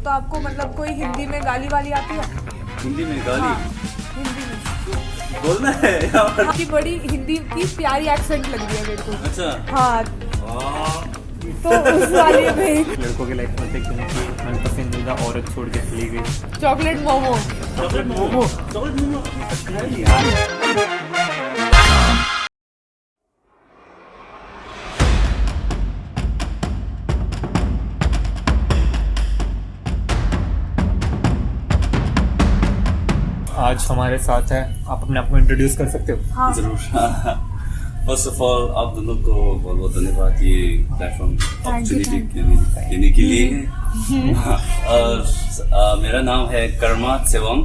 तो आपको मतलब कोई हिंदी में गाली वाली आती है? हिंदी में गाली हाँ, हिंदी में बोलना है यार। आपकी बड़ी हिंदी की प्यारी एक्सेंट लग रही है मेरे को। अच्छा हाँ, वाह। तो उस वाले में लड़कों के लाइफ में थे क्योंकि मन पसंदीदा औरत छोड़ के चली गई। चॉकलेट मोमो। चॉकलेट मोमो है नहीं यार। आज हमारे साथ है, आप अपने आप को इंट्रोड्यूस कर सकते हो? हाँ, जरूर। फर्स्ट ऑफ ऑल आप दोनों को बहुत बहुत धन्यवाद ये प्लेटफॉर्म अपॉर्चुनिटी देने के लिए। और मेरा नाम है कर्मा सेवम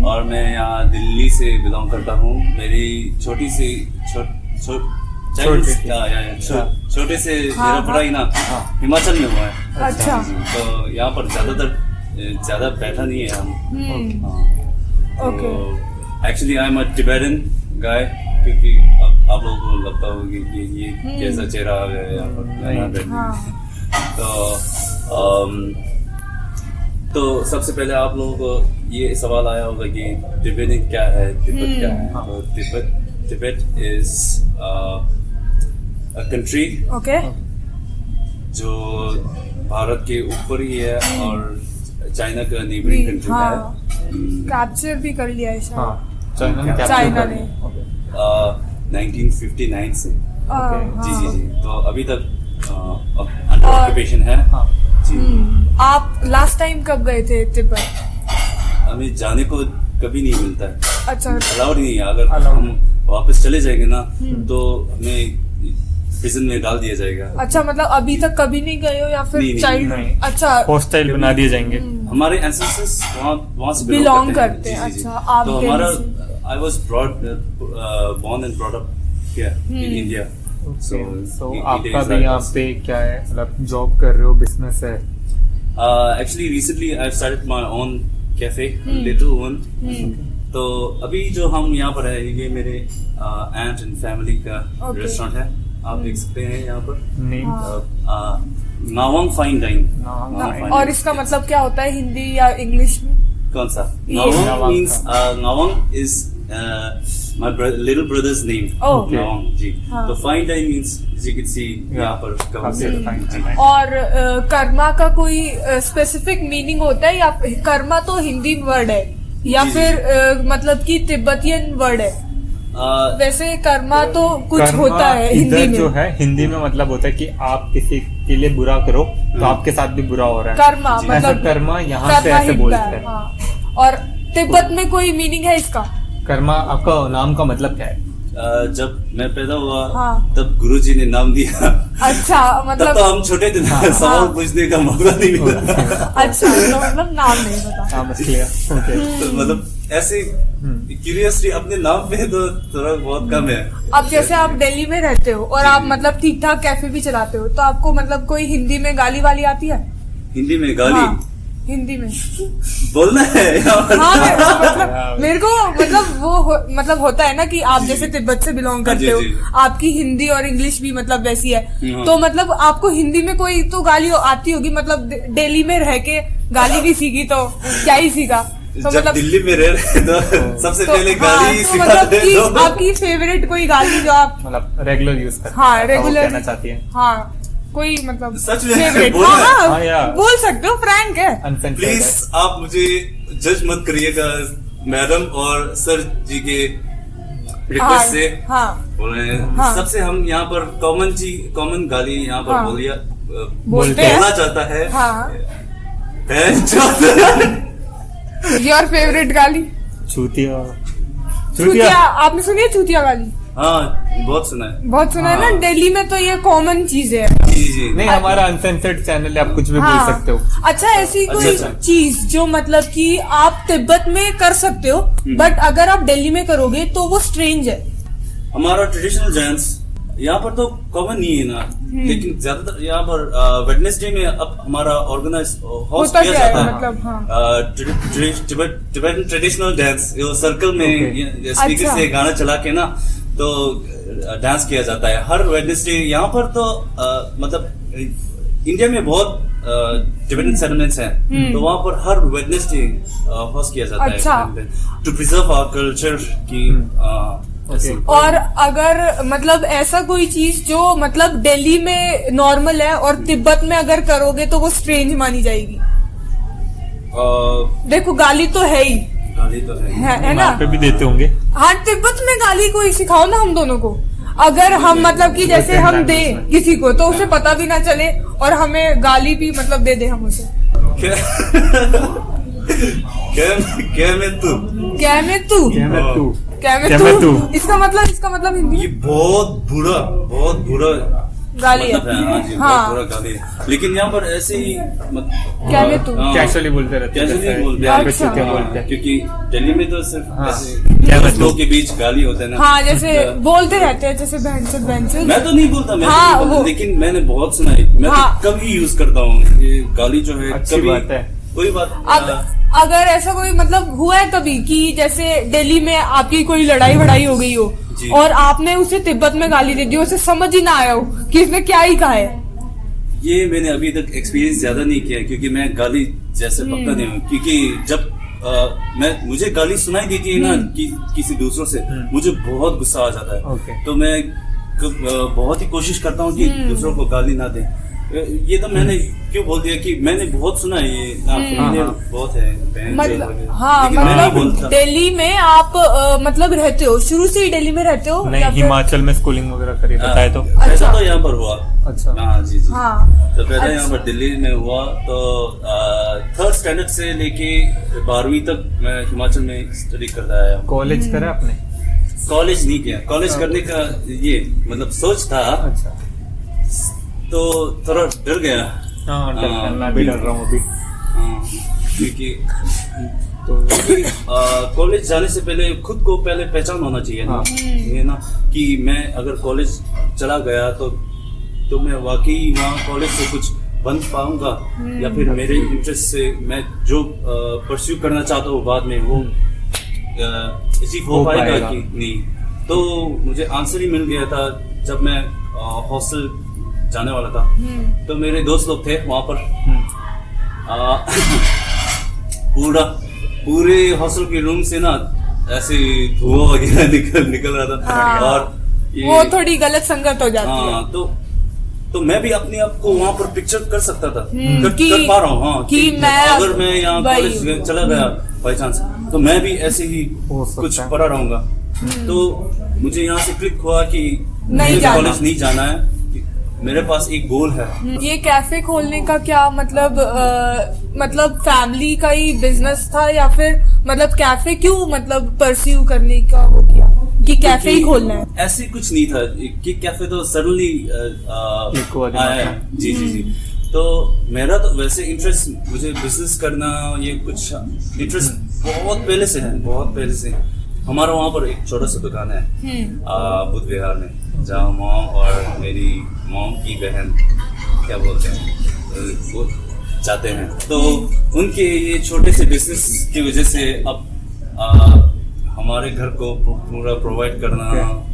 और मैं यहाँ दिल्ली से बिलोंग करता हूँ। मेरी छोटे से मेरा पढ़ाई ना हिमाचल में हुआ है। अच्छा। तो यहाँ पर ज्यादा बैठा नहीं है हम। Okay. Actually I am a Tibetan guy, क्योंकि आप लोगों को लगता होगा कि ये कैसा चेहरा है यहाँ पर। तो सबसे पहले आप लोगों को ये सवाल आया होगा कि तिब्बत क्या है, तिब्बत क्या है। तो Tibet is a country okay. जो भारत के ऊपर ही है और चाइना का नेबरिंग कंट्री है। कैप्चर भी कर लिया है शायद। हाँ, चाइना ने चाइना ने। 1959 से। जी। तो अभी तक अंडर और- ऑक्यूपेशन है। हाँ। जी। आप लास्ट टाइम कब गए थे तिब्बत? हमें जाने को कभी नहीं मिलता है, अच्छा। अलाउड नहीं है। अगर Allowed। हम वापस चले जाएंगे ना तो हमें प्रिजन में डाल दिया जाएगा। अच्छा, मतलब अभी तक कभी नहीं गए हो या फिर नहीं, चाइल्ड? नहीं। अच्छा, हॉस्टाइल बना दिए जाएंगे। हमारे एंसेस्टर्स वहाँ से Belong करते हैं। जी। अच्छा, आप तो दिल्ली हमारा से। I was born and brought up here in India. So India आपका is भी our यहाँ best. पे क्या है, मतलब जॉब कर रहे हो, बिजनेस है? Actually recently I've started my own cafe, little one. तो अभी जो हम यहाँ पर है ये मेरे aunt and family का Okay. रेस्टोरेंट है। आप देख सकते हैं यहाँ पर नेम? नावंग fine dine. और इसका मतलब क्या होता है हिंदी या इंग्लिश में? कौन सा? ये नावंग नावंग means नावंग is my little brother's name. Oh. नावंग ji. हाँ। तो fine dine means as you can see यहाँ पर काफी fine जी। है। और कर्मा का कोई स्पेसिफिक मीनिंग होता है या कर्मा तो हिंदी वर्ड है या जी, फिर मतलब कि तिब्बतियन वर्ड है? Uh, वैसे कर्मा तो कुछ कर्मा होता है हिंदी इधर में। जो है हिंदी में मतलब होता है कि आप किसी के लिए बुरा करो तो आपके साथ भी बुरा हो रहा है। कर्मा जी। ऐसा मतलब कर्मा यहाँ से कर्मा ऐसे हिंदा बोलते है। हैं। हाँ। और तिब्बत में कोई मीनिंग है इसका? कर्मा आपका नाम का मतलब क्या है? जब मैं पैदा हुआ हाँ। तब गुरुजी ने नाम दिया। अच्छा, तब तो मतलब हम छोटे थे ना, सवाल पूछने का मौका नहीं मिला। अच्छा, तो मतलब नाम नहीं पता। हाँ, बस क्लियर। ओके। तो मतलब ऐसे क्यूरियसली अपने नाम पे तो थोड़ा बहुत कम है। अब जैसे आप दिल्ली में रहते हो और आप मतलब ठीक ठाक कैफे भी चलाते हो तो आपको मतलब कोई हिंदी में गाली वाली आती है? हिंदी में गाली हाँ, हिंदी में। बोलना है यार। हाँ, मतलब मेरे को मतलब मतलब होता है ना कि आप जैसे तिब्बत से बिलोंग करते हो, जी। आपकी हिंदी और इंग्लिश भी मतलब वैसी है। हाँ। तो मतलब आपको हिंदी में कोई तो गाली आती होगी, मतलब दिल्ली में रह के गाली भी सीखी तो क्या ही सीखा? तो जब मतलब दिल्ली में रह रहे तो सबसे तो, पहले हाँ, गाली तो सिखाते मतलब कि हैं। आपकी फेवरेट कोई गाली जो आप मतलब रेगुलर यूज करते हाँ हैं, ऐसा वो रेगुलर कहना चाहती है। हाँ कोई मतलब सच में फेवरेट? बोलना है? हाँ, हाँ, यार। बोल सकते हो, फ्रैंक है। Uncensored प्लीज है। आप मुझे जज मत करिएगा मैडम और सर जी के रिक्वेस्ट से हाँ, बोल रहे हैं। हाँ। सबसे हम यहाँ पर कॉमन गाली यहाँ पर हाँ। बोलना हैं। चाहता है। हाँ। योर फेवरेट गाली? चूतिया। चूतिया। आपने सुनी है चूतिया गाली? हाँ बहुत सुना है। बहुत सुना है ना, हाँ। दिल्ली में तो ये कॉमन चीज है। जी जी। नहीं, हमारा अनसेंसर्ड चैनल है, आप कुछ भी बोल सकते हो। अच्छा, ऐसी कोई अच्छा। चीज जो मतलब कि आप तिब्बत में कर सकते हो बट अगर आप दिल्ली में करोगे तो वो स्ट्रेंज है। हमारा ट्रेडिशनल डांस यहाँ पर तो कॉमन नहीं है ना, लेकिन ज्यादातर यहाँ पर वेडनेसडे में अब हमारा ऑर्गेनाइज होस्ट होता किया क्या है जाता है। मतलब? हाँ। टिबेटन ट्रेडिशनल डांस सर्कल में Okay. स्पीकर अच्छा। से गाना चला के ना तो डांस किया जाता है हर वेडनेसडे। यहाँ पर तो मतलब इंडिया में बहुत टिबेटन सेटलमेंट्स हैं, तो वहाँ पर हर वेडनेसडे होस्ट किया जाता अच्छा। है टू प्रिजर्व आवर कल्चर की ऐसे। और अगर मतलब ऐसा कोई चीज जो मतलब दिल्ली में नॉर्मल है और तिब्बत में अगर करोगे तो वो स्ट्रेंज मानी जाएगी। देखो गाली तो है ही, गाली तो है ना? वहाँ पे भी देते होंगे। हाँ, तिब्बत में गाली कोई सिखाओ ना हम दोनों को। अगर हम मतलब कि जैसे हम दे किसी को तो उसे पता भी ना चले और हमें गाली भी मतलब दे हम उसे। क्या में तू क्या में तू क्या मैं तू क्या में क्या मैं तू तू? इसका मतलब हिंदी ये बहुत बुरा गाली है। मतलब हाँ जी, हाँ। बहुत बुरा गाली है। लेकिन यहाँ पर ऐसे ही क्या में तू? कैजुअली बोलते रहते हैं, कैजुअली जैसे बोलते यहाँ पे अच्छा। तू क्या बोलते हैं। क्योंकि दिल्ली में तो सिर्फ हाँ। ऐसे क्या मैं दोस्तों के बीच गाली होते हैं ना। हाँ, जैसे बोलते रहते हैं जैसे भैंसुर मैं तो नहीं बोलता, हाँ, नहीं बोलता, वो- लेकिन मैंने बहुत सुना है। मैं हाँ। तो कभी यूज करता हूँ ये गाली जो है। अच्छी कभी बात है। कोई बात अगर ऐसा कोई मतलब हुआ है कभी कि जैसे दिल्ली में आपकी कोई लड़ाई वड़ाई हो गई हो जी। और आपने उसे तिब्बत में गाली दे दी, उसे समझ ही ना आया हो कि इसने क्या ही कहा है। ये मैंने अभी तक एक्सपीरियंस ज्यादा नहीं किया क्योंकि मैं गाली जैसे पक्का नहीं हूँ। क्योंकि जब मुझे गाली सुनाई देती है ना किसी दूसरों से, मुझे बहुत गुस्सा आ जाता है। Okay. तो मैं बहुत ही कोशिश करता हूँ कि दूसरों को गाली ना दें। ये तो मैंने क्यों बोल दिया कि मैंने बहुत सुना है ये ना, familiar बहुत है बहन जो मतलब वगैरह। हाँ, लेकिन मैं नहीं मतलब बोलता। दिल्ली में आप मतलब रहते हो, शुरू से ही दिल्ली में रहते हो नहीं, या फिर- हिमाचल में स्कूलिंग वगैरह करी बताए तो। ऐसा अच्छा। तो यहाँ पर हुआ। अच्छा। हाँ जी जी। हाँ। तो पहले अच्छा। यहाँ पर दिल्ली में हुआ तो 3rd स्टैंडर्ड से लेके 12वीं तक मैं हिमाचल में स्टडी करता आया हूँ। कॉलेज करा आपने? कॉलेज नहीं किया। कॉलेज करने का ये मतलब सोच था, अच्छा। तो थोड़ा डर गया। हाँ, डर हाँ, मैं भी डर रहा हूँ अभी। हाँ, क्योंकि तो कॉलेज जाने से पहले खुद को पहले पहचान होना चाहिए ना। हाँ। ये ना कि मैं अगर कॉलेज चला गया तो मैं वाकई वहाँ कॉलेज से कुछ बन पाऊंगा या फिर मेरे इंटरेस्ट से मैं जो परस्यू करना चाहता हूँ बाद में वो अचीव हो पाएगा कि नहीं। तो मुझे आंसर ही मिल गया था जब मैं हॉस्टल जाने वाला था। तो मेरे दोस्त लोग थे वहाँ पर। पूरे हॉस्टल के रूम से ना ऐसे धुआं वगैरह निकल रहा था। हाँ। और वो थोड़ी गलत संगत हो जाती है। हाँ, तो मैं भी अपने आप को वहाँ पर पिक्चर कर सकता था, कि- कर पा रहा हूँ। हाँ, कि मैं अगर मैं यहाँ वही- कॉलेज चला गया बाई चांस तो मैं भी ऐसे ही हो सकता कुछ है। पढ़ा रहूंगा। तो मुझे यहाँ से क्लिक हुआ कि नहीं मुझे जाना। कॉलेज नहीं जाना है, कि मेरे पास एक गोल है। ये कैफे खोलने का क्या मतलब फैमिली का ही बिजनेस था या फिर मतलब कैफे क्यों मतलब परस्यू करने का वो किया कि कैफे ही खोलना है? ऐसे कुछ नहीं था कि कैफे तो सडनली क्लिक हुआ दिमाग आया। में। जी जी जी। तो मेरा तो वैसे इंटरेस्ट मुझे बिजनेस करना ये कुछ इंटरेस्ट बहुत पहले से है, बहुत पहले से। हमारा वहाँ पर एक छोटा सा दुकान है बुद्ध विहार में, जहाँ मॉम और मेरी मॉम की बहन क्या बोलते हैं वो जाते हैं। तो उनके ये छोटे से बिजनेस की वजह से अब हमारे घर को पूरा प्रोवाइड करना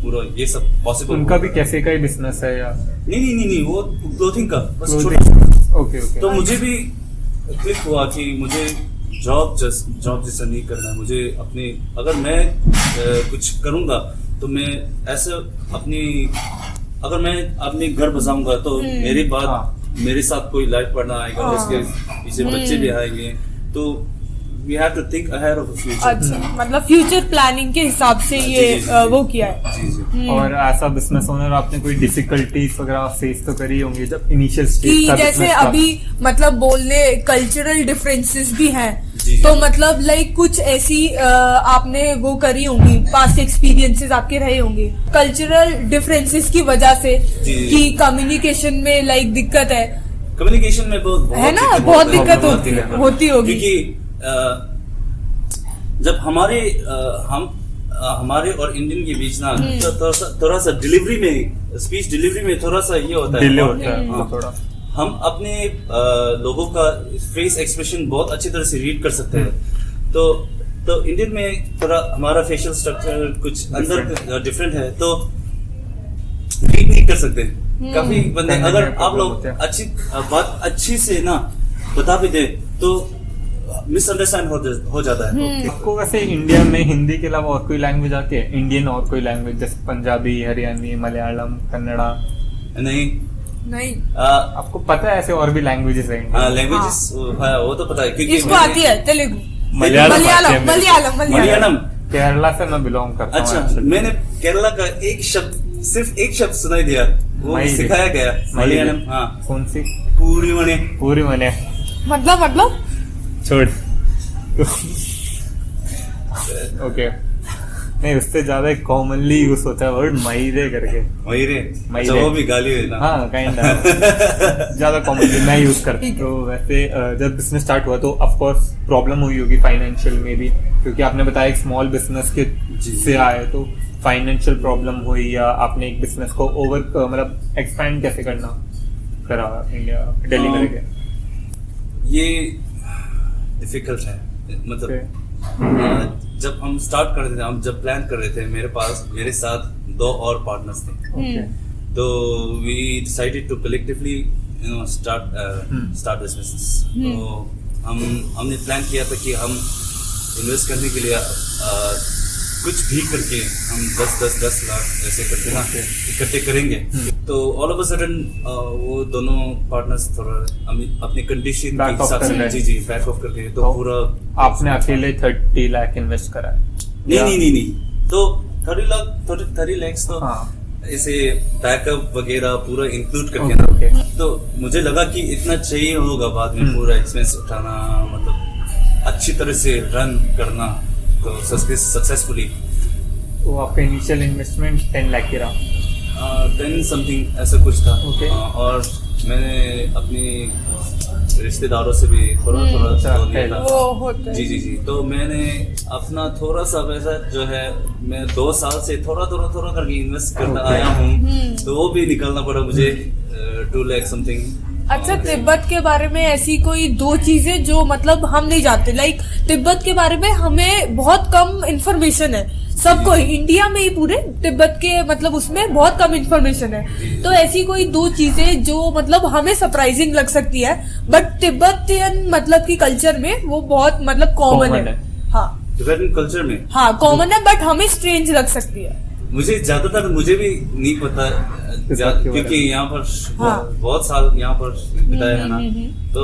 पूरा ये सब पॉसिबल। उनका भी कैफे का ही बिजनेस है या? नहीं वो क्लोथिंग का बस Clothing। छोटा। Okay okay. तो मुझे भी क्लिक हुआ कि मुझे जॉब जैसा नहीं करना है। मुझे अपनी अगर मैं कुछ करूंगा तो मैं ऐसे अगर मैं अपने घर बसाऊंगा तो मेरे बाद मेरे साथ कोई लाइफ पार्टनर आएगा, उसके पीछे बच्चे भी आएंगे। तो we have to think ahead of the future। अच्छा, मतलब फ्यूचर प्लानिंग के हिसाब से ये जी। वो किया है। जी जी। और ऐसा बिजनेस ओनर आपने कोई डिफिकल्टीज वगैरह फेस तो करी होंगी जब इनिशियल कि स्टेज का जैसे business था? अभी मतलब बोलने कल्चरल डिफरेंसेस भी हैं, जी। तो मतलब लाइक कुछ ऐसी आपने वो करी होंगी, पास्ट एक्सपीरियंसेस आपके रहे होंगे कल्चरल डिफरेंसेस की वजह से जी। कि कम्युनिकेशन में लाइक दिक्कत है कम्युनिकेशन में बहुत है ना, दिक्कत बहुत होती है। दिक्कत बहुत होती होगी। क्योंकि जब हमारे और इंडियन के बीच ना थोड़ा सा डिलीवरी में स्पीच डिलीवरी में थोड़ा सा ये होता है, डिले होता है हाँ। थोड़ा। हम अपने लोगों का फेस एक्सप्रेशन बहुत अच्छी तरह से रीड कर सकते हैं। तो इंडियन में थोड़ा हमारा फेशियल स्ट्रक्चर कुछ अंदर डिफरेंट है, तो रीड नहीं कर सकते काफी बंदे। करने अगर में आप problem लोग होते हैं। अच्छी बात अच्छी से ना बता भी दे तो मिसअंडरस्टैंड हो जाता है। आपको वैसे इंडिया में हिंदी के अलावा और कोई लैंग्वेज आती है, इंडियन और कोई लैंग्वेज, जैसे पंजाबी, हरियाणी, मलयालम, कन्नड़ा? नहीं नहीं, आपको पता है ऐसे और भी लैंग्वेजेस है इंडिया हाँ में? लैंग्वेजेस वो तो पता है क्योंकि इसको आती है तेलुगु, मलयालम आती है मलयालम, मेरे को। मलयालम, मलयालम। केरला से मैं बिलोंग करता हूँ अच्छा, actually। मैंने केरला का सिर्फ एक शब्द सुनाई दिया, वो मई रे। सिखाया गया मलयालम। हाँ, कौन सी? पूरी मने। पूरी मने। मतलब छोड़। ओके, नहीं उससे ज्यादा कॉमनली यूज होता है वर्ड मईरे करके। मईरे। मईरे। अच्छा, वो भी गाली है ना। हाँ काइंड ज्यादा कॉमनली मैं यूज करता हूँ। तो वैसे जब बिजनेस स्टार्ट हुआ तो ऑफ कोर्स प्रॉब्लम हुई होगी फाइनेंशियल में भी, क्योंकि आपने बताया एक स्मॉल बिजनेस के से आए, तो फाइनेंशियल प्रॉब्लम हुई या आपने एक बिजनेस को मतलब एक्सपैंड कैसे करा इंडिया दिल्ली में रह ये डिफिकल्ट है, मतलब जब हम स्टार्ट कर रहे थे, हम जब प्लान कर रहे थे, मेरे साथ 2 और पार्टनर्स थे। तो we decided to collectively start this business. तो हमने प्लान किया था कि हम इन्वेस्ट करने के लिए कुछ भी करके हम 10 लाख ऐसे करके ना इकट्ठे करेंगे। तो ऑल ऑफ अ सडन वो दोनों पार्टनर्स थोड़ा अपने कंडीशन के हिसाब से जी बैक ऑफ करके, तो पूरा आपने अकेले 30 लाख इन्वेस्ट करा है? नहीं, तो 30 लाख तो हाँ। ऐसे बैकअप वगैरह पूरा इंक्लूड करके ओके, ना। तो मुझे लगा कि इतना चाहिए होगा बाद में पूरा एक्सपेंस उठाना, मतलब अच्छी तरह से रन करना, तो सक्सेसफुली। तो आपका इनिशियल इन्वेस्टमेंट 10 लाख की रहा? 10 समथिंग ऐसा कुछ था। Okay. और मैंने अपनी रिश्तेदारों से भी थोड़ा लोन लिया था। वो होता है। जी। तो मैंने अपना थोड़ा सा पैसा जो है, मैं 2 साल से थोड़ा करके इन्वेस्ट करता आया हूँ, तो वो भी निकालना पड़ा मुझे 2 लाख समथिंग। अच्छा, तिब्बत के बारे में ऐसी कोई 2 चीजें जो मतलब हम नहीं जानते, लाइक तिब्बत के बारे में हमें बहुत कम इंफॉर्मेशन है, सबको इंडिया में ही पूरे तिब्बत के मतलब उसमें बहुत कम इंफॉर्मेशन है। तो ऐसी कोई 2 चीजें जो मतलब हमें सरप्राइजिंग लग सकती है, बट तिब्बतियन मतलब की कल्चर में वो बहुत मतलब कॉमन है। हाँ, तिब्बतन कल्चर में हाँ कॉमन है, बट हमें स्ट्रेंज लग सकती है। मुझे ज्यादातर मुझे भी नहीं पता, क्योंकि यहाँ पर बहुत साल यहाँ पर बिताया है ना। तो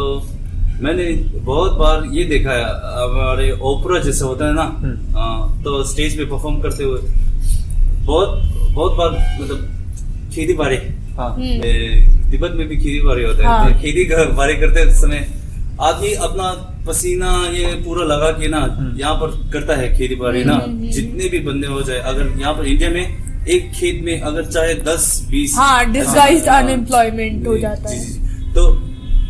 मैंने बहुत बार ये देखा है, हमारे ओपेरा जैसे होता है ना, तो स्टेज पे परफॉर्म करते हुए बहुत बार मतलब खेती बाड़ी, तिब्बत में भी खेती बाड़ी होता है। तो खेती बाड़ी करते समय आदमी अपना पसीना ये पूरा लगा के ना यहाँ पर करता है खेती बाड़ी ना, जितने भी बंदे हो जाए। अगर यहाँ पर इंडिया में एक खेत में अगर चाहे 10-20 डिस्गाइज्ड अनएम्प्लॉयमेंट हो जाता है, तो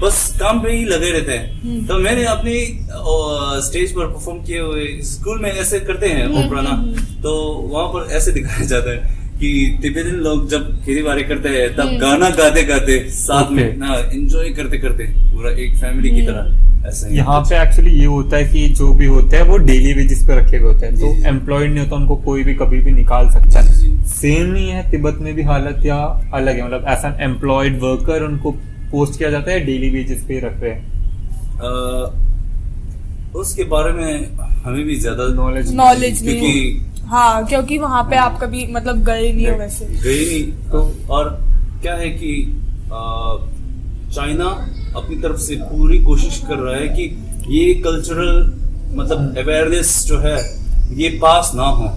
बस काम पे ही लगे रहते हैं। तो मैंने अपनी स्टेज पर परफॉर्म किए हुए, स्कूल में ऐसे करते हैं ओपेरा ना, तो वहां पर ऐसे दिखाया जाता है कि तिब्बतन लोग जब खेती बाड़ी करते हैं तब गाना गाते साथ में ना एंजॉय करते पूरा एक फैमिली की तरह ऐसे। यहाँ पे एक्चुअली ये होता है कि जो भी होते हैं वो डेली वेजेस पे रखे हुए होते हैं, तो एम्प्लॉयड नहीं होता, उनको कोई भी कभी भी निकाल सकता है। सेम नहीं है तिब्बत में भी हालत, या अलग है? मतलब एज एन एम्प्लॉयड वर्कर उनको पोस्ट किया जाता है, डेली वेजेस पे रख रहे हैं? उसके बारे में हमें भी ज्यादा नॉलेज नहीं, हाँ क्योंकि वहाँ पे आप कभी मतलब गए नहीं हो, वैसे गए नहीं। तो और क्या है कि चाइना अपनी तरफ से पूरी कोशिश कर रहा है कि ये कल्चरल मतलब अवेयरनेस जो है ये पास ना हो।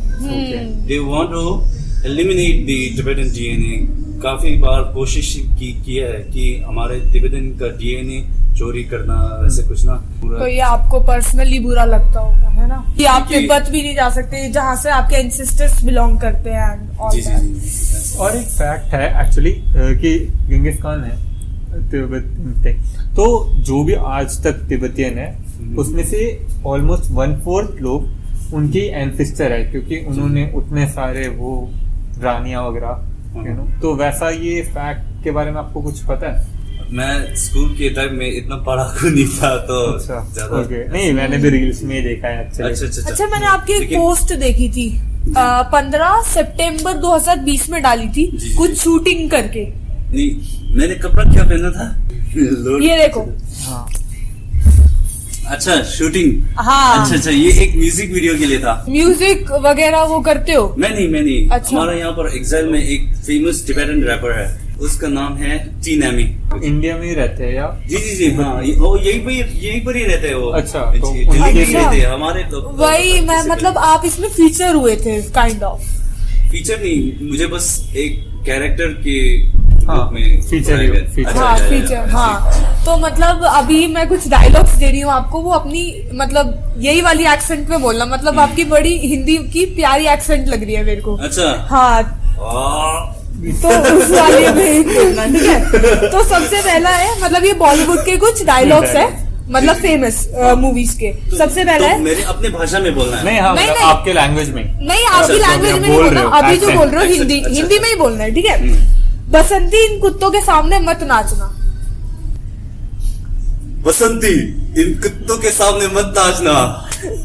They want to eliminate the Tibetan DNA. काफी बार कोशिश किया है कि हमारे तिब्बतन का डीएनए चोरी करना, वैसे कुछ ना पूरा। तो ये आपको पर्सनली बुरा लगता होगा, है ना, कि आप तिब्बत भी नहीं जा सकते जहाँ से आपके एंसेस्टर्स बिलोंग करते हैं। जी। और एक फैक्ट है एक्चुअली कि जिंगिस खान है तिब्बत, तो जो भी आज तक तिब्बतियन है उसमें से ऑलमोस्ट 1/4 लोग उनके एंसेस्टर है, क्योंकि उन्होंने उतने सारे वो रानियां वगैरह, तो वैसा ये फैक्ट के बारे में आपको कुछ पता है? मैं स्कूल के टाइम में इतना पढ़ाकू नहीं था, तो ज्यादा नहीं, मैंने भी रील्स में देखा है। अच्छा, मैंने आपकी एक पोस्ट देखी थी 15 सितंबर 2020 में डाली थी, कुछ शूटिंग करके। नहीं, मैंने कपड़ा क्या पहना था? ये देखो। हाँ, अच्छा शूटिंग। हाँ। अच्छा ये एक म्यूजिक वीडियो के लिए था। म्यूजिक वगैरह वो करते हो? मैं नहीं। अच्छा। हमारा यहाँ पर एग्जाइल में एक फेमस टिबेटन रैपर है, उसका नाम है टी नैमी। इंडिया में ही रहते हैं या? जी हाँ, वो यही पर ही रहते हैं वो। अच्छा, तो दिल्ली में ही अच्छा। रहते हैं हमारे तो। वही मैं मतलब आप इसमें फीचर हुए थे काइंड ऑफ? फीचर नहीं, मुझे बस एक कैरेक्टर के हाँ, रूप में फीचर ही बनाया हो, गया। फीचर। हाँ अच्छा, फीचर। हाँ तो मतलब अभी मैं कुछ डायलॉग्स दे रही हूँ आपको, वो अपनी मतलब यही वाली एक्सेंट में बोलना, मतलब आपकी बड़ी हिंदी की प्यारी एक्सेंट लग रही है मेरे को। अच्छा। हाँ आ, तो उस वाले में ही बोलना, ठीक है? तो सबसे पहला है मतलब ये बॉलीवुड के कुछ डायलॉग्स है, मतलब फेमस मूवीज के। सबसे पहला तो है, मेरे अपने भाषा में बोलना है। नहीं हाँ, नहीं, मतलब नहीं। आपके लैंग्वेज में। नहीं आपकी अच्छा, लैंग्वेज आप में नहीं बोल बोलना, रहे हो, अभी जो accent, बोल रहे हो accent, हिंदी अच्छा, हिंदी में ही बोलना है, ठीक है? हम्म। बसंती इन कुत्तों के सामने मत नाचना। बसंती इन कुत्तों के सामने मत नाचना।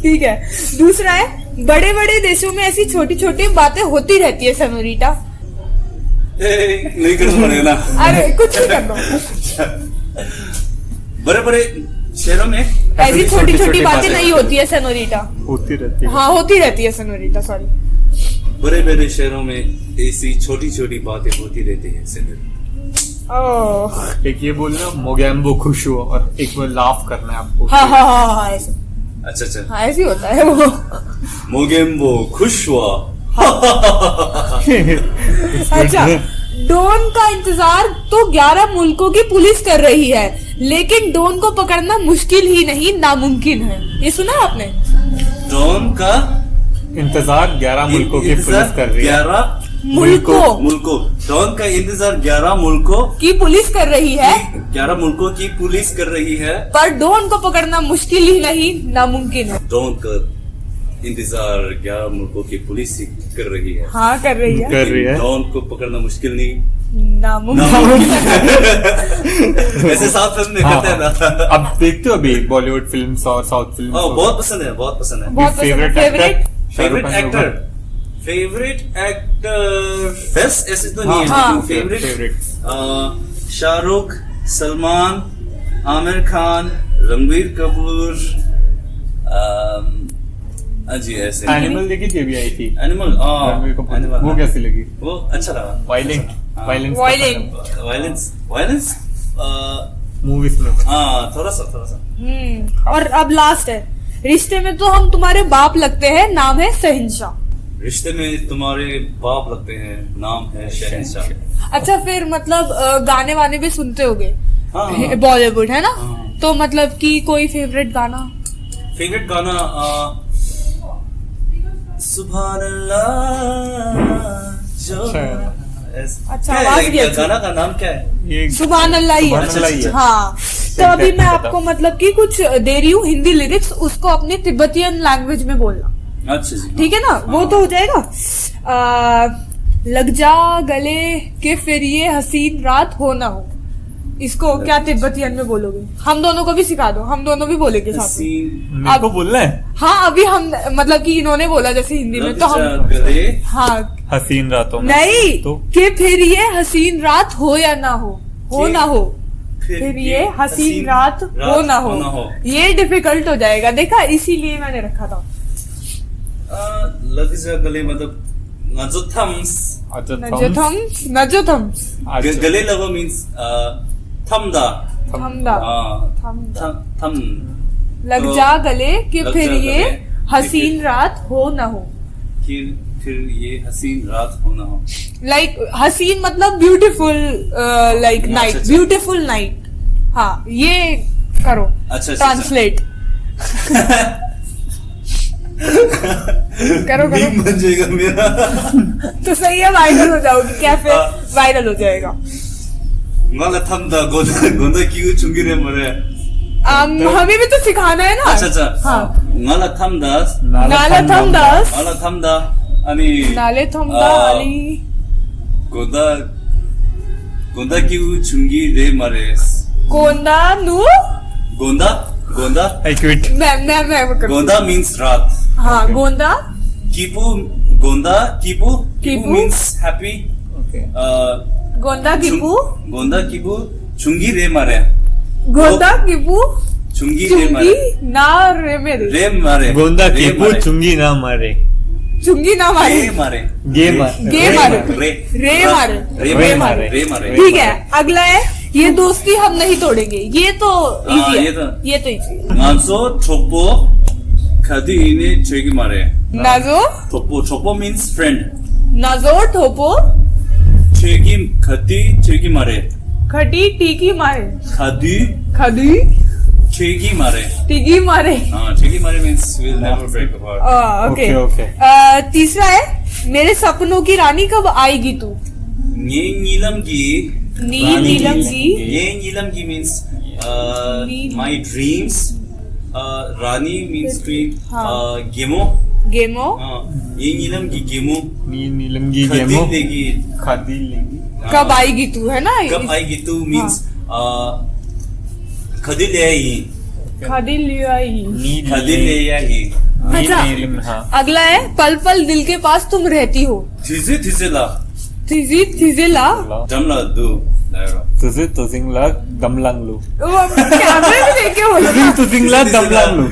ठीक है। दूसरा है, बड़े बड़े देशों में ऐसी छोटी छोटी बातें होती रहती है सेनोरिटा। नहीं करना पड़ेगा ना। अरे कुछ नहीं करना, बड़े बड़े शहरों में ऐसी छोटी छोटी बातें नहीं होती है सेनोरिटा। होती रहती है। हाँ होती रहती है सेनोरिटा, सॉरी। बड़े बड़े शहरों में ऐसी छोटी छोटी बातें होती रहती है सेनोरिटा। ओह एक ये बोलना मोगैम्बो खुश हुआ, और एक वो लाफ करना है आपको। हाँ ऐसे, अच्छा हाँ ऐसे ही होता है वो। मोगेम्बो खुश हुआ। अच्छा, डोन का इंतजार तो 11 मुल्कों की पुलिस कर रही है, लेकिन डोन को पकड़ना मुश्किल ही नहीं नामुमकिन है। ये सुना है आपने? डॉन का इंतजार 11 मुल्कों की पुलिस कर रही है। 11 मुल्कों डॉन का इंतजार 11 मुल्कों की पुलिस कर रही है, 11 मुल्कों की पुलिस कर रही है, पर डोन को पकड़ना मुश्किल ही नहीं नामुमकिन है। डॉन का इंतजार 11 मुल्कों की पुलिस ही कर रही है। हाँ कर रही है, कर रही है। डॉन को पकड़ना मुश्किल नहीं नामुमकिन। ऐसे साउथ फिल्म में हाँ, करते हैं ना। अब देखते हो अभी बॉलीवुड फिल्म्स और साउथ फिल्म? हाँ, बहुत पसंद है, बहुत पसंद है। बहुत पसंद है। Favourite favourite actor, favourite actor best ऐसे तो नहीं हाँ। है। फेवरेट शाहरुख, सलमान, आमिर खान, रणबीर कपूर। जी ऐसे। एनिमल देखी थी, अभी आई थी एनिमल। रणबीर कपूर। एनिमल वो कैसी लगी? वो अच्छा लगा। Violent Violent। वायलेंस मूवीज में। हाँ थोड़ा सा। और अब लास्ट है, रिश्ते में तो हम तुम्हारे बाप लगते हैं, नाम है शहंशाह। रिश्ते में तुम्हारे बाप लगते हैं, नाम है शहंशाह। अच्छा फिर मतलब गाने वाने भी सुनते होगे हाँ। बॉलीवुड, है ना? हाँ। तो मतलब कि कोई फेवरेट गाना? फेवरेट गाना सुभान अल्लाह जो अच्छा, क्या आवाज है? भी क्या अच्छी। गाना का नाम क्या है? ये सुभान अल्लाह ही है। सुभान अल्लाह ही है। हाँ तो अभी मैं आपको मतलब कि कुछ दे रही हूँ हिंदी लिरिक्स, उसको अपने तिब्बतियन लैंग्वेज में बोलना, अच्छा जी। ठीक है ना? वो तो हो जाएगा। लग जा गले के फिर ये हसीन रात हो ना हो, इसको क्या तिब्बतियन में बोलोगे? हम दोनों को भी सिखा दो, हम दोनों भी बोलेंगे साथ में। हसीन मेरे को बोलना है। हाँ अभी हम मतलब कि इन्होंने बोला जैसे हिंदी में, तो हम गले हाँ हसीन रातों में नहीं तो कि फिर ये हसीन रात हो या ना हो ना हो, फिर ये हसीन रात हो ना हो, ये डिफिकल्ट हो जाएगा, देखा? इसीलिए मैंने रखा था। लग जा गले मतलब नजो थम्स। अच्छा नजो थम्स गले लगो मींस थमदा। थमदा हाँ, थम लग तो जा गले कि लग फिर जा ये गले, हसीन फिर- रात हो ना हो। फिर ये हसीन रात होना हो। लाइक हसीन मतलब ब्यूटीफुल, लाइक अच्छा, नाइट, अच्छा। Beautiful night. हाँ ये करो अच्छा, ट्रांसलेट करो मीम बन जाएगा मेरा। तो सही है, वायरल हो जाओगी क्या? फिर हाँ। वायरल हो जाएगा। मला थमदा गोंदा क्यों चुंगी रे मरे। हमें भी तो सिखाना है ना। अच्छा हाँ मला थमदा नाला थमदास मला थमदा अनि नाले थमदा अली गोंदा क्यों चुंगी रे मरे। गोंदा नु गोंदा आई क्विट। मैं गोंदा मीन्स रात। हाँ गोंदा गोंदा कीपू कीपू मीन्स हैप्पी। ओके गोंदा कीपू गोंदा कीपू चुंगी रे मरे। गोंदा कीपू चुंगी रे मारे चुंगी ना रे मेरे रे मारे गोंदा रे केपू मारे, चुंगी ना मारे चुंगी ना मारे रे मारे गे मारे गे मारे रे रे मारे रे मारे रे मारे ठीक है अगला है ये दोस्ती हम नहीं तोड़ेंगे ये तो हाँ, इजी ये तो- है ये तो इजी 만소 촉보 카디네 저기 말해 नाजो 촉보 means friend नाजो ठोपो 저기 카디 저기 말해 खटी टीकी मारे 카디 खदी 저기 말해 टीकी मारे हाँ 저기 말해 means we'll never break apart okay okay तीसरा है मेरे सपनों की रानी कब आएगी तू ये नीलम की नीलम की ये नीलम की means nil- my dreams Rani means queen हाँ। गेमो गेमो ये नीलम की गेमो नीलमगी खदी गेमो लेगी खादी लेगी कब आएगी तू है ना कब आएगी तू means खदी ले आई खादी ले आई खदी ले आई अच्छा। हाँ अगला है पल पल दिल के पास तुम रहती हो थिजे थिजे ला थिजी थिजिला जमला दू तुझे तुझिंगला दमलांगलू कैमरे में देख के बोलो तुझिंग तुझिंगला दमलांगलू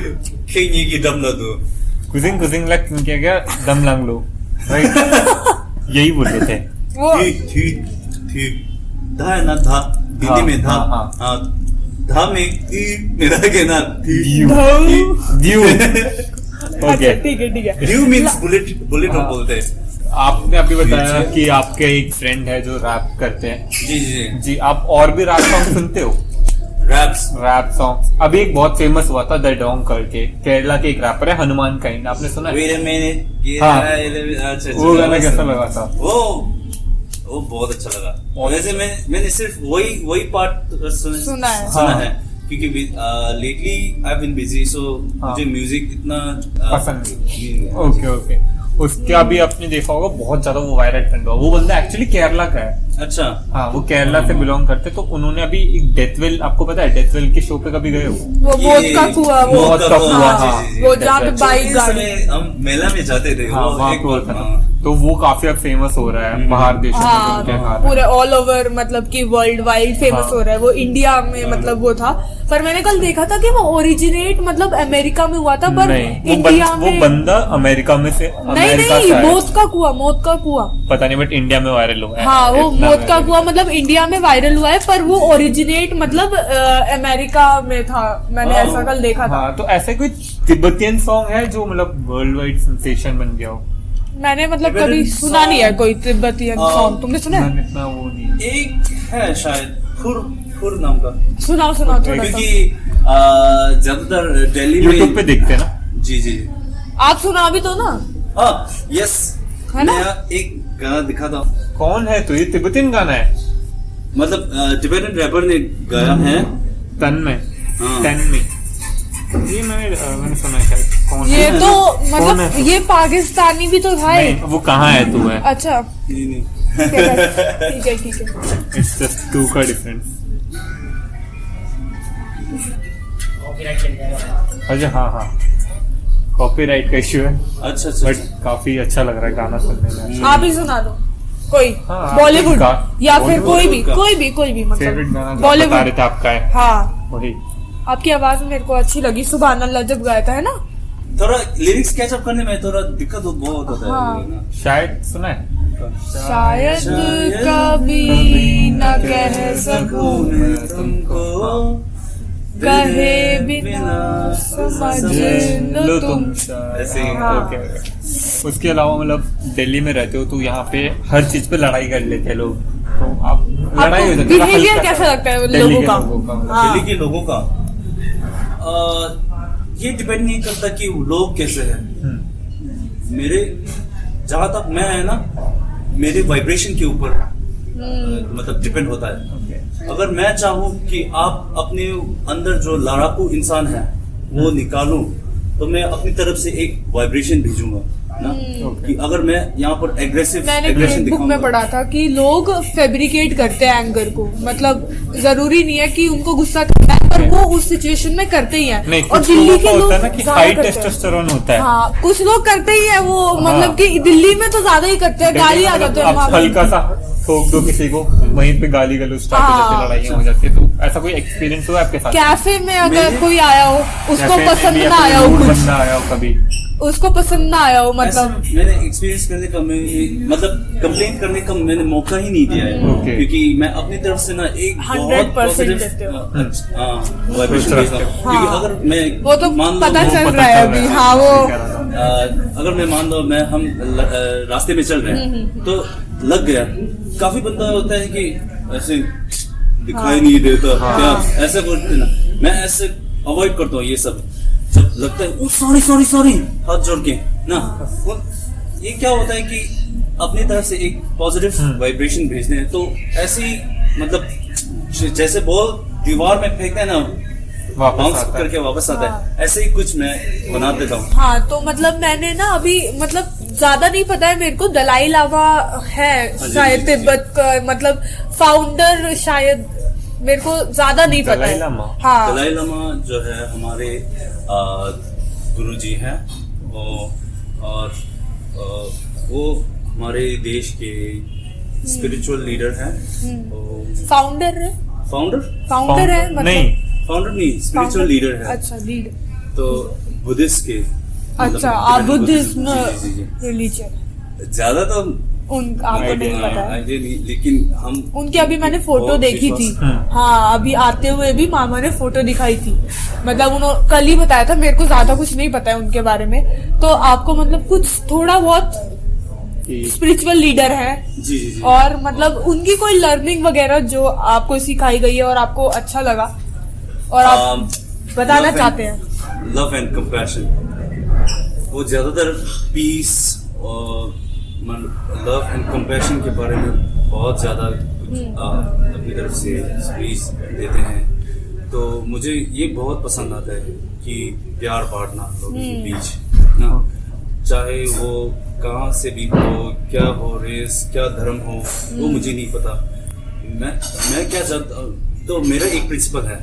खेंगी की दमला दू कुजिंग कुजिंगला क्या क्या दमलांगलू राइट यही बोले थे वो थी थी थी धा है ना धा हिंदी में धा हाँ, हाँ धा में ई मेरा कहना थी ड्यू अच्छा ओके ठीक है ड्यू मींस बुलेट बुलेट हाँ। बोलते हैं आपने अभी बताया जी। कि आपके एक फ्रेंड है जो रैप करते हैं जी जी जी जी आप और भी रैप सॉन्ग सुनते हो रैप्स रैप सॉन्ग अभी एक बहुत फेमस हुआ था द डोंग करके केरला के एक रैपर है हनुमान काइंड आपने सुना है वेट अ मिनट ये हाँ। अच्छा वो गाना कैसा लगा था वो बहुत अच्छा लगा वैसे मैंने सिर्फ वही पार्ट सुना है। सुना हाँ। है क्योंकि lately I have been busy so हाँ। मुझे म्यूजिक इतना पसंद नहीं। ओके ओके उसके अभी आपने देखा होगा बहुत ज्यादा वो वायरल ट्रेंड हुआ वो बंदा एक्चुअली केरला का है अच्छा हाँ वो केरला से बिलोंग करते तो उन्होंने अभी एक डेथवेल आपको पता है डेथवेल के शो पे कभी गए हो वो मौत का कुआं वो मौत का कुआं, हाँ, हाँ। वो जहाँ पे That's बाइक इस गाड़ी समय हम मेला में जाते थे हाँ वो वहाँ एक पे होता बार, था हाँ। तो वो काफी अब फेमस हो रहा है बाहर देशों में हाँ उनके कारण। पूरे ऑल ओवर मतलब कि वर्ल्ड वाइड फेमस हाँ। हो रहा है वो इंडिया में मतलब वो था पर मैंने कल देखा था कि वो ओरिजिनेट मतलब अमेरिका में हुआ था पर नहीं इंडिया वो में बंदा अमेरिका में से नहीं अमेरिका से नहीं आया। मौत का कुआं पता नहीं बट इंडिया में वायरल हुआ है हाँ वो इतना मौत का viral। कुआं मतलब इंडिया में वायरल हुआ है पर वो ओरिजिनेट मतलब अमेरिका में था मैंने हाँ। ऐसा कल देखा था हाँ तो ऐसे कोई तिब्बतियन सॉन्ग है जो मतलब वर्ल्ड वाइड सेंसेशन बन गया हो मैंने मतलब Tibetan कभी सुना नहीं है song- कोई तिब्बतियन सॉन्ग तुमने सुना है मैंने इतना वो नहीं एक है शायद खुर नाम का सुनाओ थोड़ा सा क्योंकि ज्यादातर दिल्ली यूट्यूब पे में देखते हैं ना जी जी आप सुना भी तो ना हाँ यस है ना? मैं एक गाना दिखा था कौन है तो ये तिब्बतियन गाना है मतलब टिबेटन रैपर ने गाया है तन में हाँ। तन में ये मैंने सुना है शायद कौन ये है तो कौन है मतलब ये पाकिस्तानी भी तो था नहीं वो कहाँ है तू है अच्छा नहीं नहीं ठीक है इट्स जस्ट टू का डिफरेंस अच्छा हाँ हाँ कॉपीराइट का इश्यू है अच्छा अच्छा बट काफी अच्छा लग रहा है गाना सुनने में आप ही सुना दो कोई हाँ, बॉलीवुड आपका- या फिर बॉलीवुड का। कोई भी फेवरेट मतलब गाना जो बता रहे बॉलीवुड थे आपका है हाँ वही आपकी आवाज मेरे को अच्छी लगी सुभान अल्लाह जब गाया था है ना थोड़ा लिरिक्स कैच अप करने में थोड़ा दिक्कत तो बहुत होता हाँ। है ना। शायद सुना है शायद शायद कभी न कह सकूं मैं तुमको कहे बिना समझ लो तुम ऐसे ही हाँ। ओके उसके अलावा मतलब दिल्ली में रहते हो तो यहाँ पे हर चीज पे लड़ाई कर लेते हैं लोग तो आप लड़ाई हो जाती है बिहेवियर हल्का कैसा सा। लगता है दिल्ली लोगों के का मतलब। हाँ। दिल्ली के लोगों का ये डिपेंड नहीं करता कि वो लोग कैसे हैं हम्म, मेरे जहां तक मैं है ना मेरे वाइब्रेशन के ऊपर मतलब डिपेंड होता है ओके। अगर मैं चाहूँ कि आप अपने अंदर जो लड़ाकू इंसान है वो निकालूं तो मैं अपनी तरफ से एक वाइब्रेशन भेजूंगा ना ओके। कि अगर मैं यहाँ पर एग्रेसिव मैंने एग्रेशन एक बुक में पढ़ा था कि लोग फैब्रिकेट करते हैं एंगर को मतलब जरूरी नहीं है कि उनको गुस्सा करना है पर वो उस सिचुएशन में करते ही हैं नहीं और कुछ दिल्ली लोगों के का लोग होता है ना कि ज्यादा हाई करते हैं। टेस्टोस्टेरोन होता है हाँ कुछ लोग करते ही है वो मतलब हाँ। कि दिल्ली में तो ज्यादा ही करते हैं गाली आ जाते हैं आप वहाँ पे। हल्का सा ठोक दो किसी को, वहीं पे गाली गलौज स्टार्ट हो जाती है, लड़ाइयाँ हो जाती है। तो ऐसा कोई एक्सपीरियंस हुआ आपके साथ? कैफे में अगर कोई आया हो, उसको कैफे में पसंद भी ना कोई आया हो rude कुछ, बंदा आया हो कभी? उसको पसंद ना आया हो, ऐसा मतलब मैंने एक्सपीरियंस करने का मतलब कंप्लेंट करने का मैंने मौका ही नहीं दिया है। Okay. क्योंकि मैं अपनी तरफ से ना एक 100% बहुत देते हो। वाइब्रेशन भेजता हूँ। क्योंकि अगर मैं वो तो मान लो पता वो चल पता रहा है चल अभी। रहा है। हाँ वो अगर मैं मान लो हम रास्ते में चल रहे हैं तो लग गया, काफी बंदा होता है कि ऐसे दिखाई नहीं देता क्या, ऐसे बोलते ना, मैं ऐसे अवॉइड करता हूँ ये सब। जब लगता है ओ सॉरी हाथ जोड़ के ना, ये क्या होता है कि अपनी तरफ से एक पॉजिटिव वाइब्रेशन भेजते हैं। तो ऐसे ही मतलब जैसे बॉल दीवार में फेंकते हैं ना, बाउंस करके वापस आता है, ऐसे ही कुछ मैं बना देता हूँ। हाँ, तो मतलब मैंने ना अभी मतलब ज्यादा नहीं पता है मेरे को, दलाई लामा है शायद तिब्बत का मतलब फाउंडर, शायद मेरे को ज्यादा नहीं पता दलाई है। लामा? हाँ, दलाई लामा जो है हमारे गुरुजी हैं और वो हमारे देश के स्पिरिचुअल लीडर हैं। फाउंडर है, फाउंडर है मतलब। नहीं, फाउंडर नहीं, स्पिरिचुअल लीडर है। अच्छा, लीडर। तो बुद्धिस्ट के अच्छा, आप बुद्धिज्म जी, जी। रिलीजन, ज्यादा तो आपको नहीं पता है। आइडिया नहीं, लेकिन हम उनकी अभी मैंने फोटो बहुत देखी थी। विश्वास- हाँ, अभी आते हुए भी मामा ने फोटो दिखाई थी। मतलब उन्होंने कल ही बताया था, मेरे को ज्यादा कुछ नहीं पता है उनके बारे में। तो आपको मतलब कुछ थोड़ा बहुत स्पिरिचुअल लीडर है, जी जी जी। और मतलब उनकी कोई लर्निंग वगैरह जो आपको सिखाई गई है और आपको अच्छा लगा और आप बताना चाहते हैं? लव एंड कंपैशन, वो ज्यादातर पीस और लव एंड कंपैशन के बारे में बहुत ज्यादा अपनी तरफ से स्पीच देते हैं। तो मुझे ये बहुत पसंद आता है कि प्यार बांटना लोगों के बीच ना, चाहे वो कहाँ से भी हो, क्या हो, रेस क्या धर्म हो, वो मुझे नहीं पता। मैं क्या चाहता, तो मेरा एक प्रिंसिपल है,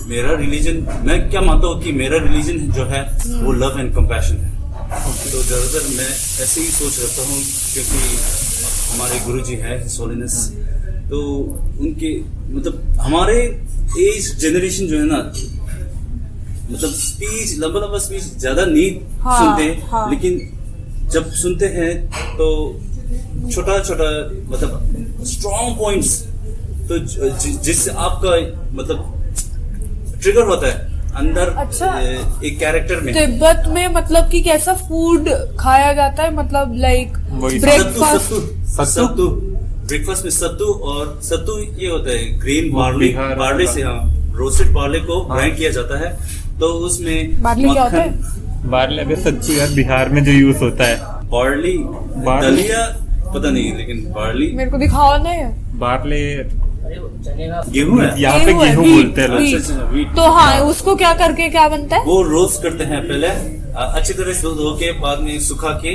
मेरा रिलीजन, मैं क्या मानता हूँ कि मेरा रिलीजन जो है वो लव एंड कंपैशन है। तो ज़्यादातर मैं ऐसे ही सोच रखता हूँ, क्योंकि हमारे गुरुजी हैं हिज होलीनेस, तो उनके मतलब हमारे एज जनरेशन जो है ना, मतलब स्पीच लंबा स्पीच ज्यादा नहीं सुनते, लेकिन जब सुनते हैं तो छोटा मतलब स्ट्रॉन्ग पॉइंट्स, तो जिससे आपका मतलब ट्रिगर होता है अंदर। अच्छा, एक कैरेक्टर में तिब्बत में मतलब कि कैसा फूड खाया जाता है, मतलब लाइक ब्रेकफास्ट? सत्तू ब्रेकफास्ट में सत्तू, और सत्तू ये होता है ग्रेन बार्ले से, हाँ, रोस्टेड बार्ले को ग्राइंड किया जाता है। तो उसमें बार्ली क्या होता है? बार्ले अभी सच्ची यार बिहार में जो यूज होता है, बार्ली दलिया पता नहीं, लेकिन बार्ली मेरे को दिखाओ ना ये। बार्ले गेहूं है, यहाँ पे गेहूं है, गेहूं wheat, बोलते हैं लोग। wheat। अच्छा, wheat। तो हाँ, उसको क्या करके क्या बनता है? वो रोस्ट करते हैं पहले अच्छी तरह से धो के, बाद में सुखा के